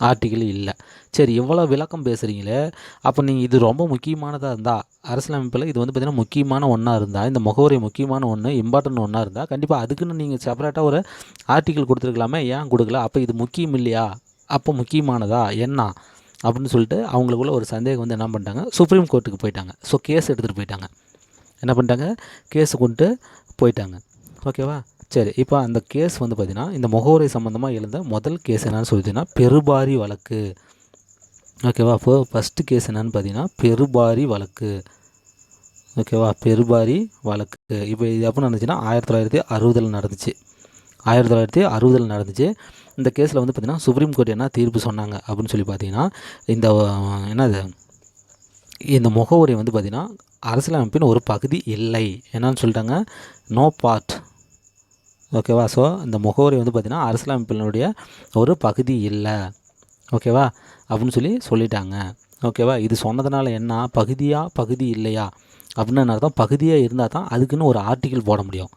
ஆர்டிக்கிள் இல்லை. சரி, இவ்வளோ விளக்கம் பேசுகிறீங்களே, அப்போ நீங்கள் இது ரொம்ப முக்கியமானதாக இருந்தால், அரசியலமைப்பில் இது வந்து பார்த்திங்கன்னா முக்கியமான ஒன்றா இருந்தால், இந்த முகவுரை முக்கியமான ஒன்று, இம்பார்ட்டன்ட் ஒன்றா இருந்தால், கண்டிப்பாக அதுக்குன்னு நீங்கள் செப்பரேட்டாக ஒரு ஆர்டிக்கிள் கொடுத்துருக்கலாமே, ஏன் கொடுக்கல? அப்போ இது முக்கியம் இல்லையா? அப்போ முக்கியமானதா என்ன அப்படின்னு சொல்லிட்டு அவங்களுக்குள்ள ஒரு சந்தேகம் வந்து என்ன பண்ணிட்டாங்க, சுப்ரீம் கோர்ட்டுக்கு போயிட்டாங்க. ஸோ கேஸ் எடுத்துகிட்டு போயிட்டாங்க. என்ன பண்ணிட்டாங்க, கேஸு கொண்டு போயிட்டாங்க. ஓகேவா? சரி, இப்போ அந்த கேஸ் வந்து பார்த்திங்கன்னா இந்த முகவுரை சம்மந்தமாக எழுந்த முதல் கேஸ் என்னன்னு சொல்லிட்டுன்னா பெருபாரி வழக்கு. ஓகேவா? இப்போ ஃபஸ்ட்டு கேஸ் என்னன்னு பார்த்தீங்கன்னா பெருபாரி வழக்கு. ஓகேவா? பெருபாரி வழக்கு. இப்போ இது எப்போ நடந்துச்சுன்னா 1960 நடந்துச்சு. 1960 நடந்துச்சு. இந்த கேஸில் வந்து பார்த்திங்கன்னா சுப்ரீம் கோர்ட் என்ன தீர்ப்பு சொன்னாங்க அப்படின்னு சொல்லி பார்த்தீங்கன்னா, இந்த என்னது இந்த முகவுரை வந்து பார்த்திங்கன்னா அரசியலமைப்பின் ஒரு பகுதி இல்லை என்னன்னு சொல்லிட்டாங்க, நோ பார்ட். ஓகேவா? ஸோ இந்த முகவுரை வந்து பார்த்திங்கன்னா அரசியலமைப்பினுடைய ஒரு பகுதி இல்லை. ஓகேவா? அப்படின்னு சொல்லிட்டாங்க. ஓகேவா? இது சொன்னதுனால என்ன, பகுதி இல்லையா அப்படின்னு அர்த்தம். பகுதியாக இருந்தால் தான் அதுக்குன்னு ஒரு ஆர்டிக்கிள் போட முடியும்.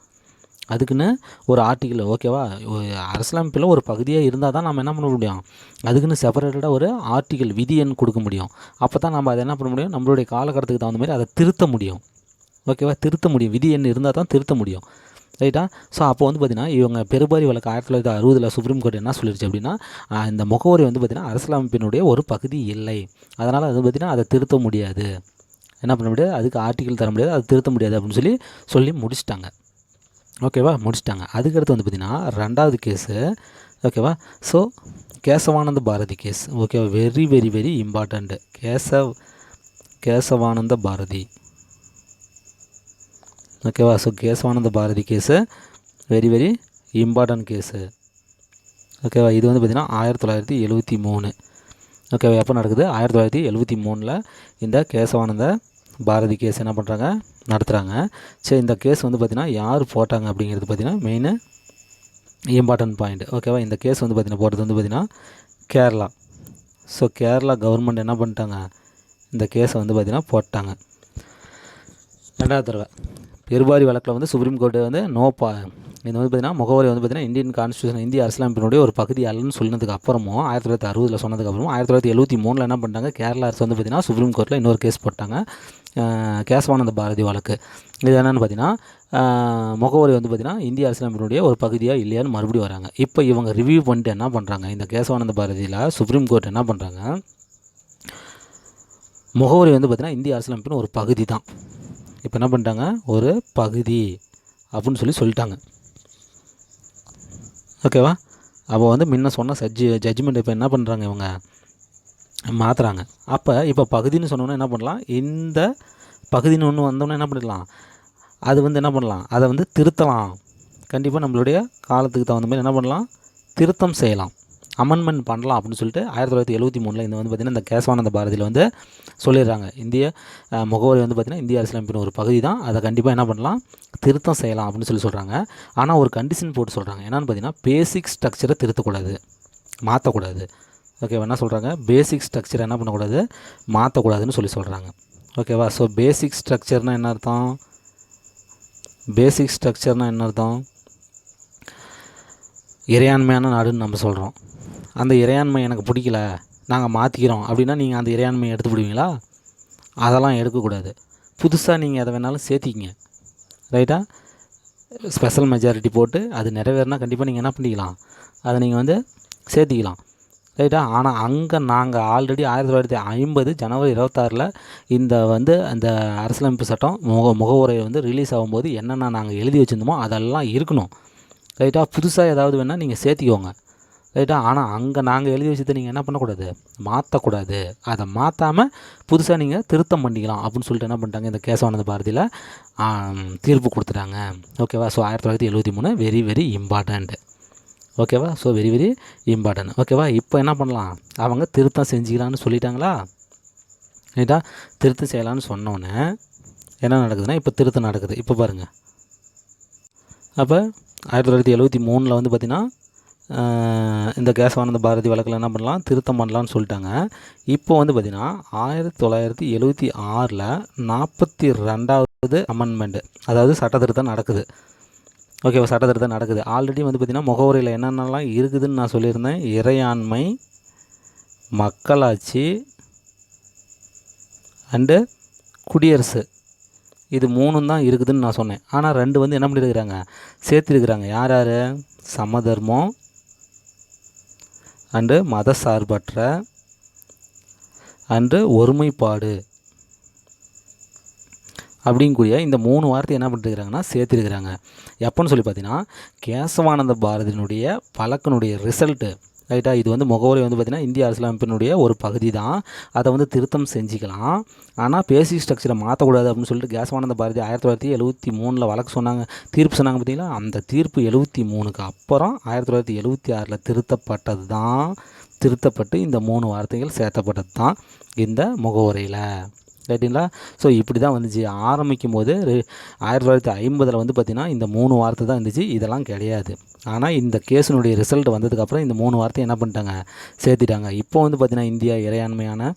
அதுக்குன்னு ஒரு ஆர்டிக்கிள். ஓகேவா? அரசியலமைப்பில் ஒரு பகுதியாக இருந்தால் தான் நம்ம என்ன பண்ண முடியும், அதுக்குன்னு செப்பரேட்டடாக ஒரு ஆர்டிக்கிள் விதி எண் கொடுக்க முடியும். அப்போ தான் நம்ம அதை என்ன பண்ண முடியும், நம்மளுடைய காலகட்டத்துக்கு தகுந்த மாதிரி அதை திருத்த முடியும். ஓகேவா? திருத்த முடியும். விதி எண் இருந்தால் தான் திருத்த முடியும். ரைட்டா? ஸோ அப்போ வந்து பார்த்திங்கன்னா இவங்க பெருபாரி வழக்கு 1960 சுப்ரீம் கோர்ட் என்ன சொல்லிடுச்சு அப்படின்னா, இந்த முகவுரை வந்து பார்த்திங்கன்னா அரசியலமைப்பினுடைய ஒரு பகுதி இல்லை, அதனால் அது பார்த்திங்கன்னா அதை திருத்த முடியாது, என்ன பண்ண முடியாது, அதுக்கு ஆர்டிக்கிள் தர முடியாது, அதை திருத்த முடியாது அப்படின்னு சொல்லி முடிச்சிட்டாங்க. ஓகேவா? முடிச்சிட்டாங்க. அதுக்கடுத்து வந்து பார்த்திங்கன்னா 2வது கேஸு. ஓகேவா? So Kesavananda Bharati case. ஓகேவா? Very very very important. Kesavananda Bharati. ஓகேவா? So Kesavananda Bharati case very very important case. ஓகேவா? இது வந்து பார்த்திங்கன்னா 1973. ஓகேவா? எப்போ நடக்குது? 1973 இந்த கேசவானந்த பாரதி கேஸ் என்ன பண்ணுறாங்க, நடத்துகிறாங்க. சரி, இந்த கேஸ் வந்து பார்த்திங்கன்னா யார் போட்டாங்க அப்படிங்கிறது பார்த்திங்கன்னா மெயின் இம்பார்ட்டன்ட் பாயிண்ட். ஓகேவா? இந்த கேஸ் வந்து பார்த்திங்கன்னா போட்டது வந்து பார்த்திங்கன்னா கேரளா. ஸோ கேரளா கவர்மெண்ட் என்ன பண்ணிட்டாங்க, இந்த கேஸை வந்து பார்த்திங்கன்னா போட்டாங்க. 2வது தடவை பெருபாரி வழக்கில் வந்து சுப்ரீம் கோர்ட்டு வந்து இது வந்து பார்த்திங்கன்னா முகவரி வந்து பார்த்திங்கன்னா இந்தியன் கான்ஸ்டியூஷன், இந்திய அரசியலமைப்பினுடைய ஒரு பகுதி அல்லன்னு சொன்னதுக்கு அப்புறமும் 1960 சொன்னதுக்கப்புறமும் 1973 என்ன பண்ணிட்டாங்க, கேரளா அரசு வந்து பார்த்திங்கன்னா சுப்ரீம் கோர்ட்டில் இன்னொரு கேஸ் போட்டாங்க, கேசவானந்த பாரதி வழக்கு. இது என்னென்னு பார்த்திங்கன்னா முகவரி வந்து பார்த்திங்கன்னா இந்திய அரசியலமைப்பினுடைய ஒரு பகுதியாக இல்லையான்னு மறுபடியும் வராங்க. இப்போ இவங்க ரிவ்யூ பண்ணிட்டு என்ன பண்ணுறாங்க, இந்த கேசவானந்த பாரதியில் சுப்ரீம் கோர்ட் என்ன பண்ணுறாங்க, முகவரி வந்து பார்த்திங்கன்னா இந்திய அரசியலமைப்பின் ஒரு பகுதி தான், இப்போ என்ன பண்ணிட்டாங்க, ஒரு பகுதி அப்படின்னு சொல்லிட்டாங்க. ஓகேவா? அப்போ வந்து முன்ன சொன்ன ஜட்ஜ்மெண்ட் இப்போ என்ன பண்ணுறாங்க, இவங்க மாற்றுறாங்க. இப்போ பகுதின்னு சொன்னோன்னா என்ன பண்ணலாம், இந்த பகுதின்னு ஒன்று வந்தோன்னே என்ன பண்ணிடலாம், அது வந்து என்ன பண்ணலாம், அதை வந்து திருத்தலாம். கண்டிப்பாக நம்மளுடைய காலத்துக்கு தகுந்த மாதிரி என்ன பண்ணலாம், திருத்தம் செய்யலாம், அமெண்ட்மெண்ட் பண்ணலாம் அப்படின்னு சொல்லிட்டு 1973 இந்த வந்து பார்த்திங்கன்னா இந்த கேசவானந்த பாரதியில் வந்து சொல்லிடுறாங்க. இந்திய முகவரி வந்து பார்த்திங்கன்னா இந்திய அரசியலமைப்பின் ஒரு பகுதி தான், அதை கண்டிப்பாக என்ன பண்ணலாம், திருத்தம் செய்யலாம் அப்படின்னு சொல்கிறாங்க. ஆனால் ஒரு கண்டிஷன் போட்டு சொல்கிறாங்க. என்னென்னு பார்த்திங்கன்னா பேசிக் ஸ்ட்ரக்சரை திருத்தக்கூடாது. மாற்றக்கூடாது. ஓகேவா? என்ன சொல்கிறாங்க, பேசிக் ஸ்ட்ரக்சர் என்ன பண்ணக்கூடாது, மாற்றக்கூடாதுன்னு சொல்கிறாங்க. ஓகேவா? ஸோ பேசிக் ஸ்ட்ரக்சர்னால் என்ன அர்த்தம், பேசிக் ஸ்ட்ரக்சர்னால் என்ன அர்த்தம், இறையாண்மையான நாடுன்னு நம்ம சொல்கிறோம். அந்த இறையாண்மை எனக்கு பிடிக்கல, நாங்கள் மாற்றிக்கிறோம் அப்படின்னா நீங்கள் அந்த இறையாண்மையை எடுத்துவிடுவீங்களா? அதெல்லாம் எடுக்கக்கூடாது. புதுசாக நீங்கள் எதை வேணாலும் சேர்த்திக்கிங்க. ரைட்டா? ஸ்பெஷல் மெஜாரிட்டி போட்டு அது நிறைவேறினா கண்டிப்பாக நீங்கள் என்ன பண்ணிக்கலாம், அதை நீங்கள் வந்து சேர்த்திக்கலாம். ரைட்டா? ஆனால் அங்கே நாங்கள் ஆல்ரெடி 1950 ஜனவரி 26 இந்த வந்து அந்த அரசியலமைப்பு சட்டம் முகவுரை வந்து ரிலீஸ் ஆகும்போது என்னென்ன நாங்கள் எழுதி வச்சுருந்தோமோ அதெல்லாம் இருக்கணும். ரைட்டா? புதுசாக ஏதாவது வேணால் நீங்கள் சேர்த்திக்கோங்க. ரைட்டா? ஆனால் அங்கே நாங்கள் எழுதி வச்சதை நீங்கள் என்ன பண்ணக்கூடாது, மாற்றக்கூடாது. அதை மாற்றாமல் புதுசாக நீங்கள் திருத்தம் பண்ணிக்கலாம் அப்படின்னு சொல்லிட்டு என்ன பண்ணிட்டாங்க, இந்த கேசவானந்த பாரதியில் தீர்ப்பு கொடுத்துட்டாங்க. ஓகேவா? So 1973 very very important. ஓகேவா? So very very important. ஓகேவா? இப்போ என்ன பண்ணலாம், அவங்க திருத்தம் செஞ்சுக்கலான்னு சொல்லிட்டாங்களா? ரைட்டா? திருத்தம் செய்யலான்னு சொன்னோன்னே என்ன நடக்குதுன்னா, இப்போ திருத்தம் நடக்குது. இப்போ பாருங்கள், அப்போ 1973 வந்து பார்த்திங்கன்னா இந்த கேசவானந்த பாரதி வழக்கில் என்ன பண்ணலாம், திருத்தம் பண்ணலான்னு சொல்லிட்டாங்க. இப்போ வந்து பார்த்திங்கன்னா 1976 42வது அமெண்ட்மெண்ட்டு, அதாவது சட்ட திருத்தம் நடக்குது. ஓகேவா? சட்ட திருத்தம் நடக்குது. ஆல்ரெடி வந்து பார்த்திங்கன்னா முகவரியில் என்னென்னலாம் இருக்குதுன்னு நான் சொல்லியிருந்தேன். இறையாண்மை, மக்களாட்சி அண்டு குடியரசு, இது 3 தான் இருக்குதுன்னு நான் சொன்னேன். ஆனால் 2 வந்து என்ன பண்ணியிருக்கிறாங்க, சேர்த்துருக்குறாங்க. யார் யார், சமதர்மம் அண்டு மத சார்பற்ற அன்று ஒருமைப்பாடு அப்படிங்கக்கூடிய இந்த 3 வார்த்தை என்ன பண்ணிருக்கிறாங்கன்னா சேர்த்துருக்கிறாங்க. எப்போன்னு சொல்லி பார்த்தீங்கன்னா, கேசவானந்த பாரதியினுடைய வழக்கினுடைய ரிசல்ட்டு. ரைட்டா? இது வந்து முகவரி வந்து பார்த்திங்கன்னா இந்திய அரசியலமைப்பினுடைய ஒரு பகுதி தான். அதை வந்து திருத்தம் செஞ்சுக்கலாம். ஆனால் பேசிக் ஸ்ட்ரக்சரை மாற்றக்கூடாது அப்படின்னு சொல்லிட்டு கேசவானந்த பாரதி 1973 வழக்கு சொன்னாங்க, தீர்ப்பு சொன்னாங்க பார்த்தீங்களா? அந்த தீர்ப்பு 73க்கு அப்புறம் 1976 திருத்தப்பட்டது தான். திருத்தப்பட்டு இந்த 3 வார்த்தைகள் சேர்த்தப்பட்டது தான் இந்த முகவரியில். ரைட்டுங்களா? ஸோ இப்படி தான் வந்துச்சு. ஆரம்பிக்கும் போது 1950 வந்து பார்த்திங்கன்னா இந்த 3 வார்த்தை தான் இருந்துச்சு. இதெல்லாம் கிடையாது. ஆனால் இந்த கேஸினுடைய ரிசல்ட் வந்ததுக்கப்புறம் இந்த 3 வார்த்தை என்ன பண்ணிட்டாங்க, சேர்த்திட்டாங்க. இப்போ வந்து பார்த்திங்கன்னா இந்தியா இறையாண்மையான,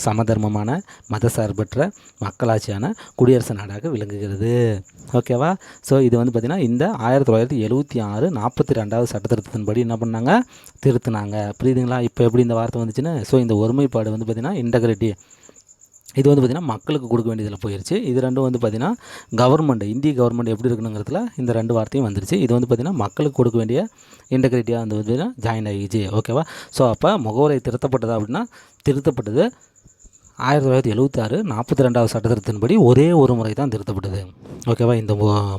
சமதர்மமான, மதசார்பற்ற, மக்களாட்சியான குடியரசு நாடாக விளங்குகிறது. ஓகேவா? ஸோ இது வந்து பார்த்திங்கன்னா இந்த 1976 42வது சட்ட திருத்தத்தின்படி என்ன பண்ணாங்க, திருத்தினாங்க. புரியுதுங்களா? இப்போ எப்படி இந்த வார்த்தை வந்துச்சுன்னு? ஸோ இந்த ஒருமைப்பாடு வந்து பார்த்திங்கன்னா இன்டெகிரிட்டி, இது வந்து பார்த்திங்கன்னா மக்களுக்கு கொடுக்க வேண்டியதில் போயிடுச்சு. இது 2 வந்து பார்த்திங்கன்னா கவர்மெண்ட், இந்திய கவர்மெண்ட் எப்படி இருக்கணுங்கிறதுல இந்த 2 வார்த்தையும் வந்துருச்சு. இது வந்து பார்த்திங்கன்னா மக்களுக்கு கொடுக்க வேண்டிய இன்டெகிரிட்டியாக வந்து பார்த்திங்கன்னா ஜாயின் ஆகிடுச்சு. ஓகேவா? ஸோ அப்போ முகவரை திருத்தப்பட்டதா அப்படின்னா, திருத்தப்பட்டது 1976 42வது சட்ட திருத்தத்தின்படி ஒரே ஒரு முறை தான் திருத்தப்பட்டது. ஓகேவா? இந்த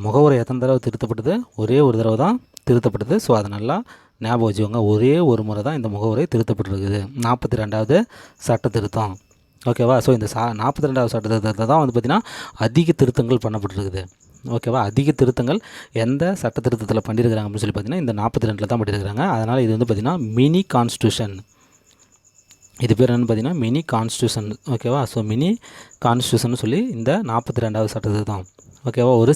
முகவரை எத்தனை தடவை திருத்தப்பட்டது, ஒரே ஒரு தடவை தான் திருத்தப்பட்டது. ஸோ அதை நல்லா ஞாபகம் வச்சுக்கோங்க. ஒரே ஒரு முறை தான் இந்த முகவரை திருத்தப்பட்டிருக்குது, 42வது சட்ட திருத்தம். ஓகேவா? ஸோ இந்த 42வது சட்ட திருத்தத்தை தான் வந்து பார்த்திங்கன்னா அதிக திருத்தங்கள் பண்ணப்பட்டிருக்குது. ஓகேவா? அதிக திருத்தங்கள் எந்த சட்ட திருத்தத்தில் பண்ணியிருக்கிறாங்க அப்படின்னு சொல்லி பார்த்திங்கன்னா இந்த 42 தான் பண்ணியிருக்கிறாங்க. அதனால் இது வந்து பார்த்திங்கன்னா மினி கான்ஸ்டியூஷன். இது பேர் என்னென்னு பார்த்திங்கன்னா மினி கான்ஸ்டியூஷன். ஓகேவா? ஸோ மினி கான்ஸ்டியூஷன் சொல்லி இந்த 42வது சட்ட திருத்தம். ஓகேவா? ஒரு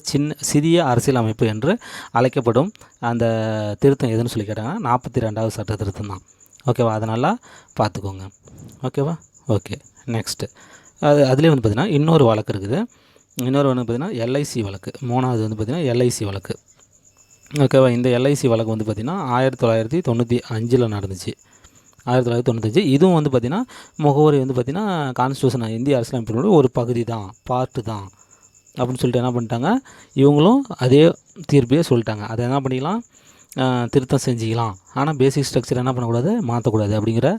சிறிய அரசியல் அமைப்பு என்று அழைக்கப்படும் அந்த திருத்தம் எதுன்னு சொல்லி கேட்டாங்கன்னா 42வது சட்ட திருத்தம் தான். ஓகேவா? அதனால் பார்த்துக்கோங்க. ஓகேவா? ஓகே, நெக்ஸ்ட்டு அதுலேயே வந்து பார்த்திங்கன்னா இன்னொரு வழக்கு இருக்குது. இன்னொரு வந்து பார்த்திங்கன்னா எல்ஐசி வழக்கு. 3வது வந்து பார்த்திங்கன்னா எல்ஐசி வழக்கு. ஓகேவா? இந்த எல்ஐசி வழக்கு வந்து பார்த்திங்கன்னா 1995 நடந்துச்சு. 1995. இதுவும் வந்து பார்த்திங்கன்னா முகவரி வந்து பார்த்திங்கன்னா கான்ஸ்டியூஷன், இந்திய அரசியலமைப்பினுடைய ஒரு பகுதி தான், பார்ட்டு தான் அப்படின்னு சொல்லிட்டு என்ன பண்ணிட்டாங்க, இவங்களும் அதே தீர்ப்பையே சொல்லிட்டாங்க. அதை என்ன பண்ணிக்கலாம், திருத்தம் செஞ்சுக்கலாம். ஆனால் பேசிக் ஸ்ட்ரக்சர் என்ன பண்ணக்கூடாது, மாற்றக்கூடாது அப்படிங்கிற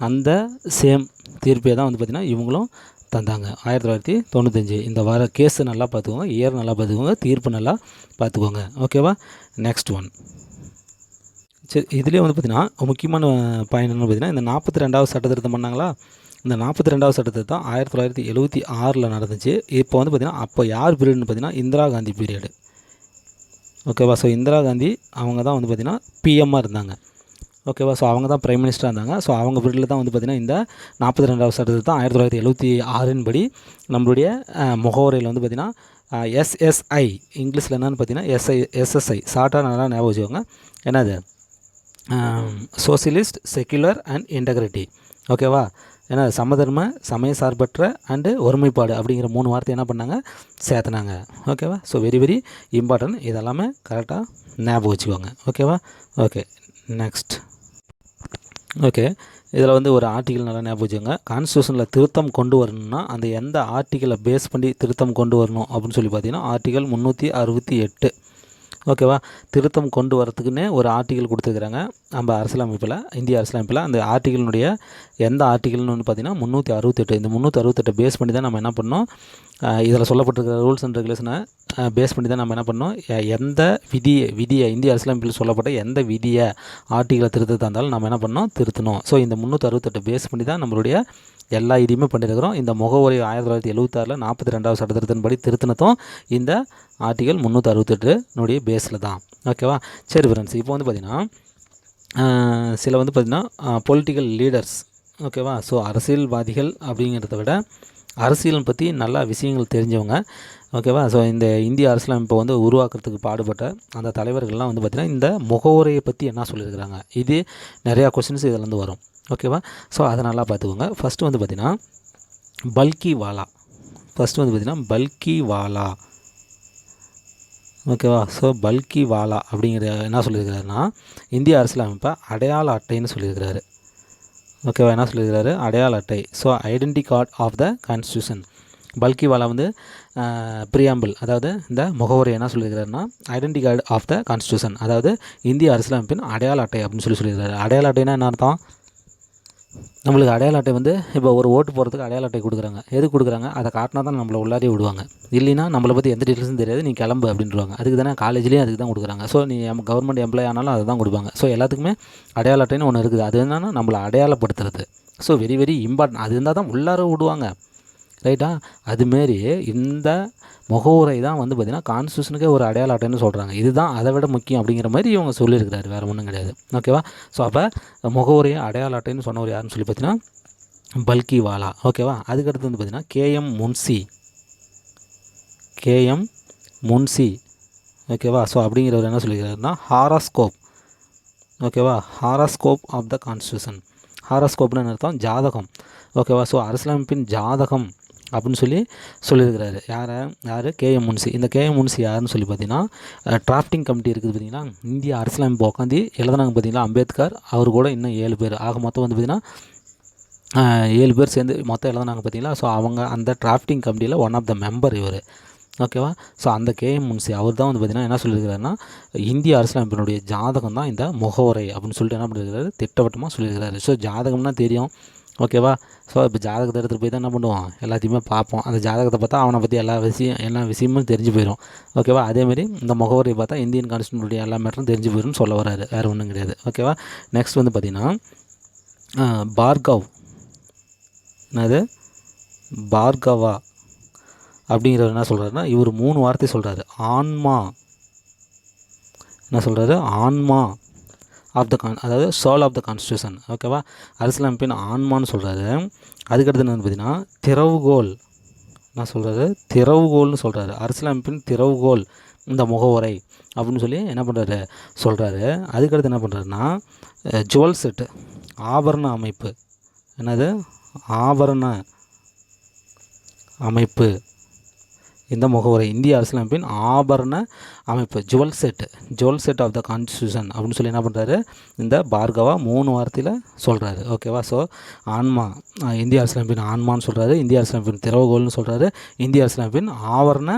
அந்த சேம் தீர்ப்பே தான் வந்து பார்த்திங்கன்னா இவங்களும் தந்தாங்க 1995. இந்த வர கேஸு நல்லா பார்த்துக்கோங்க, இயர் நல்லா பார்த்துக்கோங்க, தீர்ப்பு நல்லா பார்த்துக்கோங்க. ஓகேவா? Next one. சரி, இதுலேயே வந்து பார்த்திங்கன்னா முக்கியமான பாயிண்ட் என்னென்னு பார்த்திங்கன்னா, இந்த 42வது சட்ட திருத்தம் பண்ணாங்களா, இந்த 42வது சட்ட திருத்தம் 1976 நடந்துச்சு. இப்போ வந்து பார்த்திங்கன்னா அப்போ யார் பீரியட்னு பார்த்திங்கன்னா இந்திரா காந்தி பீரியடு. ஓகேவா? ஸோ இந்திரா காந்தி அவங்க தான் வந்து பார்த்திங்கன்னா பிஎம்மாக இருந்தாங்க. ஓகேவா? ஸோ அவங்க தான் பிரைம் மினிஸ்டராக இருந்தாங்க. ஸோ அவங்க பீரியடில் தான் வந்து பார்த்திங்கன்னா இந்த 42வது சட்ட திருத்தம் 1976 படி நம்மளுடைய முகவரியில் வந்து பார்த்திங்கன்னா எஸ்எஸ்ஐ, இங்கிலீஷில் என்னென்னு பார்த்திங்கன்னா எஸ்எஸ்ஐ ஷார்ட்டாக நல்லா ஞாபகம் வச்சுக்கோங்க. என்னது சோசியலிஸ்ட், செக்குலர் அண்ட் இன்டெகிரிட்டி. ஓகேவா? ஏன்னா சமதர்ம, சமய சார்பற்ற அண்டு ஒருமைப்பாடு அப்படிங்கிற 3 வார்த்தை என்ன பண்ணாங்க, சேர்த்துனாங்க. ஓகேவா? So very very important. இதெல்லாமே கரெக்டாக ஞாபகம் வச்சுக்கோங்க. ஓகேவா? Okay, next. ஓகே, இதில் வந்து ஒரு ஆர்டிக்கல் நல்லா ஞாபகம் வச்சுக்கோங்க. கான்ஸ்டியூஷனில் திருத்தம் கொண்டு வரணும்னா அந்த எந்த ஆர்டிக்கலை பேஸ் பண்ணி திருத்தம் கொண்டு வரணும் அப்படின்னு சொல்லி பார்த்தீங்கன்னா ஆர்டிக்கல் 368. ஓகேவா? திருத்தம் கொண்டு வரத்துக்குன்னே ஒரு ஆர்டிக்கல் கொடுத்துருக்குறாங்க நம்ம அரசியலமைப்பில், இந்திய அரசியலமைப்பில். அந்த ஆர்டிக்கலினுடைய எந்த ஆர்டிக்கல்னு வந்து பார்த்திங்கன்னா 368. இந்த 368 பேஸ் பண்ணி தான் நம்ம என்ன பண்ணோம், இதில் சொல்லப்பட்டிருக்கிற ரூல்ஸ் அண்ட் ரெகுலேஷனை பேஸ் பண்ணி தான் நம்ம என்ன பண்ணோம், எந்த விதியை இந்திய அரசியலமைப்பில் சொல்லப்பட்ட எந்த விதியை ஆர்டிக்கலை திருத்ததாக இருந்தாலும் நம்ம என்ன பண்ணோம், திருத்தணும். ஸோ இந்த 368 பேஸ் பண்ணி தான் நம்மளுடைய எல்லா இதையுமே பண்ணியிருக்கிறோம். இந்த முகவரி 1976 42வது சட்டத்திருத்தின்படி திருத்தினதும் இந்த ஆர்டிகல் 368 பேஸில் தான். ஓகேவா? சரி ஃப்ரெண்ட்ஸ், இப்போ வந்து பார்த்திங்கன்னா சில வந்து பார்த்திங்கன்னா பொலிட்டிக்கல் லீடர்ஸ். ஓகேவா? ஸோ அரசியல்வாதிகள் அப்படிங்கிறத விட அரசியல் பற்றி நல்லா விஷயங்கள் தெரிஞ்சவங்க. ஓகேவா? ஸோ இந்த இந்திய அரசியலமைப்பை வந்து உருவாக்குறதுக்கு பாடுபட்ட அந்த தலைவர்கள்லாம் வந்து பார்த்திங்கன்னா இந்த முகவரியை பற்றி என்ன சொல்லியிருக்கிறாங்க, இது நிறையா கொஸ்டின்ஸ் இதில் வந்து வரும். ஓகேவா? ஸோ அதை நல்லா பார்த்துக்கோங்க. ஃபஸ்ட்டு வந்து பார்த்திங்கன்னா பல்கிவாலா. பல்கிவாலா. ஓகேவா? ஸோ பல்கிவாலா அப்படிங்கிற என்ன சொல்லியிருக்கிறாருன்னா இந்திய அரசியலமைப்பை அடையாள அட்டைன்னு சொல்லியிருக்கிறாரு. ஓகேவா? என்ன சொல்லியிருக்கிறாரு, அடையாள அட்டை. So identity card of the constitution. Palkhivala வந்து ப்ரியாம்பிள், அதாவது இந்த முகவரி என்ன சொல்லியிருக்கிறாருன்னா identity card of the constitution, அதாவது இந்திய அரசியலமைப்பின் அடையாள அட்டை அப்படின்னு சொல்லியிருக்கிறாரு. அடையாள அட்டைன்னா என்ன அர்த்தம், நம்மளுக்கு அடையாள அட்டை வந்து இப்போ ஒரு ஓட்டு போகிறதுக்கு அடையாள அட்டை கொடுக்குறாங்க. எது கொடுக்குறாங்க, அதை காட்டினா தான் நம்மளை உள்ளாரே விடுவாங்க. இல்லைன்னா நம்மளை பற்றி எந்த டீட்டெயில்ஸும் தெரியாது, நீ கிளம்பு அப்படின்றாங்க. அதுக்கு தானே காலேஜ்லேயும் அதுக்கு தான் கொடுக்குறாங்க. ஸோ நீ கவர்மெண்ட் எம்ப்ளாய் ஆனாலும் அதை தான் கொடுப்பாங்க. ஸோ எல்லாத்துக்குமே அடையாள அட்டைன்னு ஒன்று இருக்குது. அது என்னன்னா நம்மளை அடையாளப்படுத்துறது. So very very important. அது இருந்தால் தான் உள்ளார விடுவாங்க. ரைட்டா? அதுமாரி இந்த முகவுரை தான் வந்து பார்த்திங்கன்னா கான்ஸ்டியூஷனுக்கே ஒரு அடையாள அட்டைன்னு சொல்கிறாங்க. இதுதான் அதை விட முக்கியம் அப்படிங்கிற மாதிரி இவங்க சொல்லியிருக்கிறாரு, வேறு ஒன்றும் கிடையாது. ஓகேவா? ஸோ அப்போ முகவுரையை அடையாள அட்டைன்னு சொன்னவர் யாருன்னு சொல்லி பார்த்தீங்கன்னா பல்கிவாலா. ஓகேவா? அதுக்கடுத்து வந்து பார்த்திங்கன்னா கேஎம் முன்சி. ஓகேவா? ஸோ அப்படிங்கிறவர் என்ன சொல்லியிருக்கிறாருன்னா ஹாரோஸ்கோப். ஓகேவா? Horoscope of the constitution. ஹாரோஸ்கோப்னு அர்த்தம் ஜாதகம். ஓகேவா? ஸோ அரசியலமைப்பின் ஜாதகம் அப்படின்னு சொல்லியிருக்கிறாரு. யார்? கேஎம் முன்சி. இந்த கேஎம் முன்சி யாருன்னு சொல்லி பார்த்தீங்கன்னா டிராஃப்டிங் கமிட்டி இருக்குது பார்த்திங்கன்னா, இந்திய அரசியலமைப்பு உட்காந்து எழுதுனாங்க பார்த்திங்களா, அம்பேத்கர், அவர் கூட இன்னும் 7 பேர், ஆக மொத்தம் வந்து பார்த்திங்கன்னா 7 பேர் சேர்ந்து மொத்தம் எழுதுனாங்க பார்த்திங்களா. ஸோ அவங்க அந்த டிராஃப்டிங் கமிட்டியில் ஒன் ஆஃப் த மெம்பர் இவர். ஓகேவா? ஸோ அந்த கேஎம் முன்சி அவர் தான் வந்து பார்த்திங்கன்னா என்ன சொல்லியிருக்கிறாருன்னா இந்திய அரசியலமைப்பினுடைய ஜாதகம் தான் இந்த முகவுரை அப்படின்னு சொல்லிட்டு என்ன பண்ணியிருக்கிறாரு, திட்டவட்டமாக சொல்லியிருக்கிறாரு. ஸோ ஜாதகம்னா தெரியும். ஓகேவா? ஸோ இப்போ ஜாதகத்தை எடுத்துகிட்டு போய் தான் என்ன பண்ணுவோம், எல்லாத்தையுமே பார்ப்போம். அந்த ஜாதகத்தை பார்த்தா அவனை பற்றி எல்லா விஷயமும் தெரிஞ்சு போயிடும். ஓகேவா? அதேமாரி இந்த முகவரியை பார்த்தா இந்தியன் கான்ஸ்டியூஷனுடைய எல்லா மேட்டரும் தெரிஞ்சு போயிடும்னு சொல்ல வராரு, வேறு ஒன்றும் கிடையாது. ஓகேவா? நெக்ஸ்ட் வந்து பார்த்திங்கன்னா பார்கவ். என்னது பார்கவா அப்படிங்கிறவர் என்ன சொல்கிறாருன்னா இவர் 3 வார்த்தை சொல்கிறாரு. ஆன்மா. என்ன சொல்கிறாரு, ஆன்மா ஆஃப் த அதாவது சோல் ஆஃப் த கான்ஸ்டியூஷன். ஓகேவா? அரசியலமைப்பின் ஆன்மான்னு சொல்கிறாரு. அதுக்கடுத்து என்ன பார்த்திங்கன்னா திறவுகோல். என்ன சொல்கிறாரு, திறவுகோல்னு சொல்கிறாரு. அரசியலமைப்பின் திறவுகோல் இந்த முகவுரை அப்படின்னு சொல்லி என்ன பண்ணுறாரு, சொல்கிறாரு. அதுக்கடுத்து என்ன பண்ணுறாருன்னா ஜுவல் செட்டு, ஆபரண அமைப்பு. என்னது, ஆபரண அமைப்பு இந்த முகவுரை இந்திய அரசியலமைப்பின் ஆபரண அமைப்பு, jewel set of the constitution அப்படின்னு சொல்லி என்ன பண்ணுறாரு, இந்த பார்கவா 3 வார்த்தையில் சொல்கிறாரு. ஓகேவா? ஸோ ஆன்மா, இந்திய அரசியலமைப்பின் ஆன்மான்னு சொல்கிறாரு, இந்திய அரசியலமைப்பின் திறவுகோல்னு சொல்கிறாரு, இந்திய அரசியலமைப்பின் ஆவரண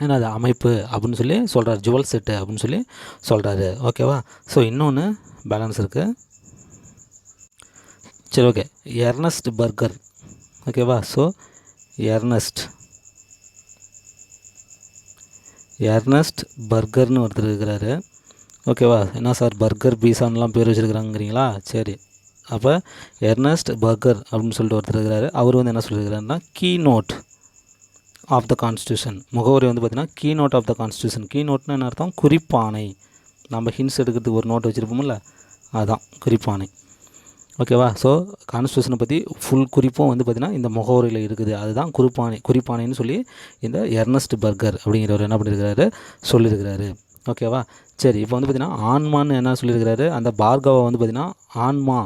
என்னது அமைப்பு அப்படின்னு சொல்லி சொல்கிறார், ஜுவல் செட்டு அப்படின்னு சொல்லி சொல்கிறாரு. ஓகேவா? ஸோ இன்னொன்று பேலன்ஸ் இருக்குது. சரி, ஓகே. Ernest Barker. ஓகேவா? ஸோ எர்னஸ்ட் பர்கர்னு ஒருத்தர் இருக்கிறாரு. ஓகேவா? என்ன சார் பர்கர் பீஸான்லாம் பேர் வச்சுருக்கிறாங்கிறீங்களா? சரி, அப்போ எர்னஸ்ட் பர்கர் அப்படின்னு சொல்லிட்டு ஒருத்தர் இருக்கிறாரு. அவர் வந்து என்ன சொல்லியிருக்கிறாருன்னா key note of the constitution. முகவரி வந்து பார்த்திங்கன்னா key note of the constitution. Key நோட்னு என்ன அர்த்தம், குறிப்பானை. நம்ம ஹின்ஸ் எடுக்கிறதுக்கு ஒரு நோட் வச்சுருப்போம்ல, அதுதான் குறிப்பானை. ஓகேவா? ஸோ கான்ஸ்டியூஷனை பற்றி ஃபுல் குறிப்பும் வந்து பார்த்திங்கன்னா இந்த முகவரியில் இருக்குது. அதுதான் குறிப்பானைன்னு சொல்லி இந்த எர்னஸ்ட் பர்கர் அப்படிங்கிறவர் என்ன பண்ணியிருக்கிறாரு, சொல்லியிருக்கிறாரு. ஓகேவா? சரி, இப்போ வந்து பார்த்திங்கன்னா ஆன்மான்னு என்ன சொல்லியிருக்கிறாரு, அந்த பார்கவா வந்து பார்த்திங்கன்னா ஆன்மா,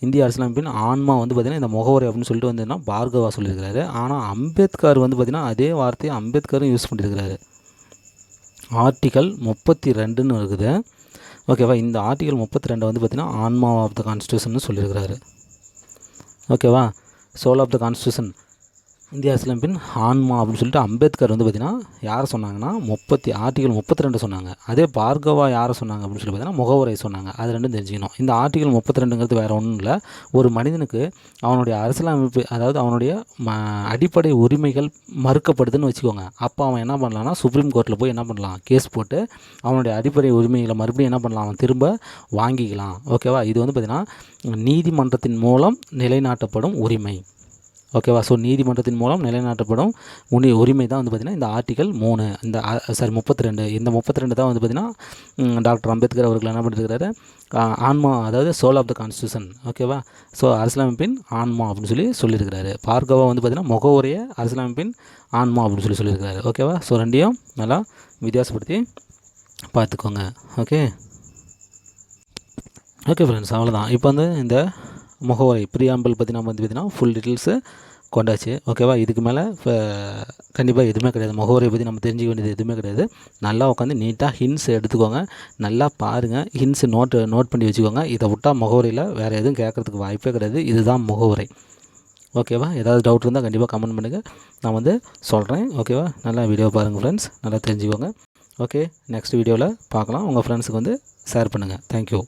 இந்திய அரசியலமைப்பின் ஆன்மா வந்து பார்த்திங்கன்னா இந்த முகவரி அப்படின்னு சொல்லிட்டு வந்து பார்கவா சொல்லியிருக்கிறாரு. ஆனால் அம்பேத்கர் வந்து பார்த்திங்கன்னா அதே வார்த்தையை அம்பேத்கரும் யூஸ் பண்ணியிருக்கிறாரு. ஆர்டிகல் 32ன்னு இருக்குது. ஓகேவா? இந்த ஆர்டிகல் 32 வந்து பார்த்திங்கன்னா ஆன்மா ஆஃப் த கான்ஸ்டியூஷன் சொல்லியிருக்கிறாரு. ஓகேவா? சோல் ஆஃப் த கான்ஸ்டியூஷன், இந்திய அரசியலமைப்பின் ஆன்மா அப்படின்னு சொல்லிட்டு அம்பேத்கர் வந்து பார்த்திங்கன்னா யாரை சொன்னாங்கன்னா ஆர்டிகல் 32 சொன்னாங்க. அதே பார்கவா யாரை சொன்னாங்க அப்படின்னு சொல்லி பார்த்தீங்கன்னா முகவுரை சொன்னாங்க. அது ரெண்டும் தெரிஞ்சுக்கணும். இந்த ஆர்டிகல் 32ங்கிறது வேறு ஒன்றும் இல்லை, ஒரு மனிதனுக்கு அவனுடைய அரசியலமைப்பு, அதாவது அவனுடைய அடிப்படை உரிமைகள் மறுக்கப்படுதுன்னு வச்சுக்கோங்க. அப்போ அவன் என்ன பண்ணலான்னா சுப்ரீம் கோர்ட்டில் போய் என்ன பண்ணலாம், கேஸ் போட்டு அவனுடைய அடிப்படை உரிமைகளை மறுபடியும் என்ன பண்ணலாம், அவன் திரும்ப வாங்கிக்கலாம். ஓகேவா? இது வந்து பார்த்திங்கன்னா நீதிமன்றத்தின் மூலம் நிலைநாட்டப்படும் உரிமை. ஓகேவா? ஸோ நீதிமன்றத்தின் மூலம் நிலைநாட்டப்படும் உரிமை தான் வந்து பார்த்திங்கன்னா இந்த ஆர்டிகல் 3, இந்த 32. இந்த 32 தான் வந்து பார்த்திங்கன்னா டாக்டர் அம்பேத்கர் அவர்கள் என்ன பண்ணியிருக்கிறாரு, ஆன்மா, அதாவது சோல் ஆஃப் த கான்ஸ்டியூஷன். ஓகேவா? ஸோ அரசியலமைப்பின் ஆன்மா அப்படின்னு சொல்லியிருக்கிறாரு. பார்கவா வந்து பார்த்திங்கன்னா முகவுரையை அரசியலமைப்பின் ஆன்மா அப்படின்னு சொல்லியிருக்கிறாரு. ஓகேவா? ஸோ ரெண்டையும் நல்லா வித்தியாசப்படுத்தி பார்த்துக்கோங்க. ஓகே ஃப்ரெண்ட்ஸ், அவ்வளோதான். இப்போ வந்து இந்த முகவரி ப்ரீஆம்பிள் பற்றி நம்ம வந்து பார்த்திங்கன்னா ஃபுல் டீட்டெயில்ஸு கொண்டாச்சு. ஓகேவா? இதுக்கு மேலே இப்போ கண்டிப்பாக எதுவுமே கிடையாது. முகவரியை பற்றி நம்ம தெரிஞ்சிக்க வேண்டியது எதுவுமே கிடையாது. நல்லா உட்காந்து நீட்டாக ஹின்ஸ் எடுத்துக்கோங்க, நல்லா பாருங்கள், ஹின்ஸ் நோட் பண்ணி வச்சுக்கோங்க. இதை விட்டால் முகவரியில் வேறு எதுவும் கேட்குறதுக்கு வாய்ப்பே கிடையாது. இதுதான் முகவரி. ஓகேவா? ஏதாவது டவுட் இருந்தால் கண்டிப்பாக கமெண்ட் பண்ணுங்கள், நான் வந்து சொல்கிறேன். ஓகேவா? நல்லா வீடியோ பாருங்கள் ஃப்ரெண்ட்ஸ், நல்லா தெரிஞ்சுக்கோங்க. ஓகே, நெக்ஸ்ட் வீடியோவில் பார்க்கலாம். உங்கள் ஃப்ரெண்ட்ஸுக்கு வந்து ஷேர் பண்ணுங்கள். தேங்க்யூ.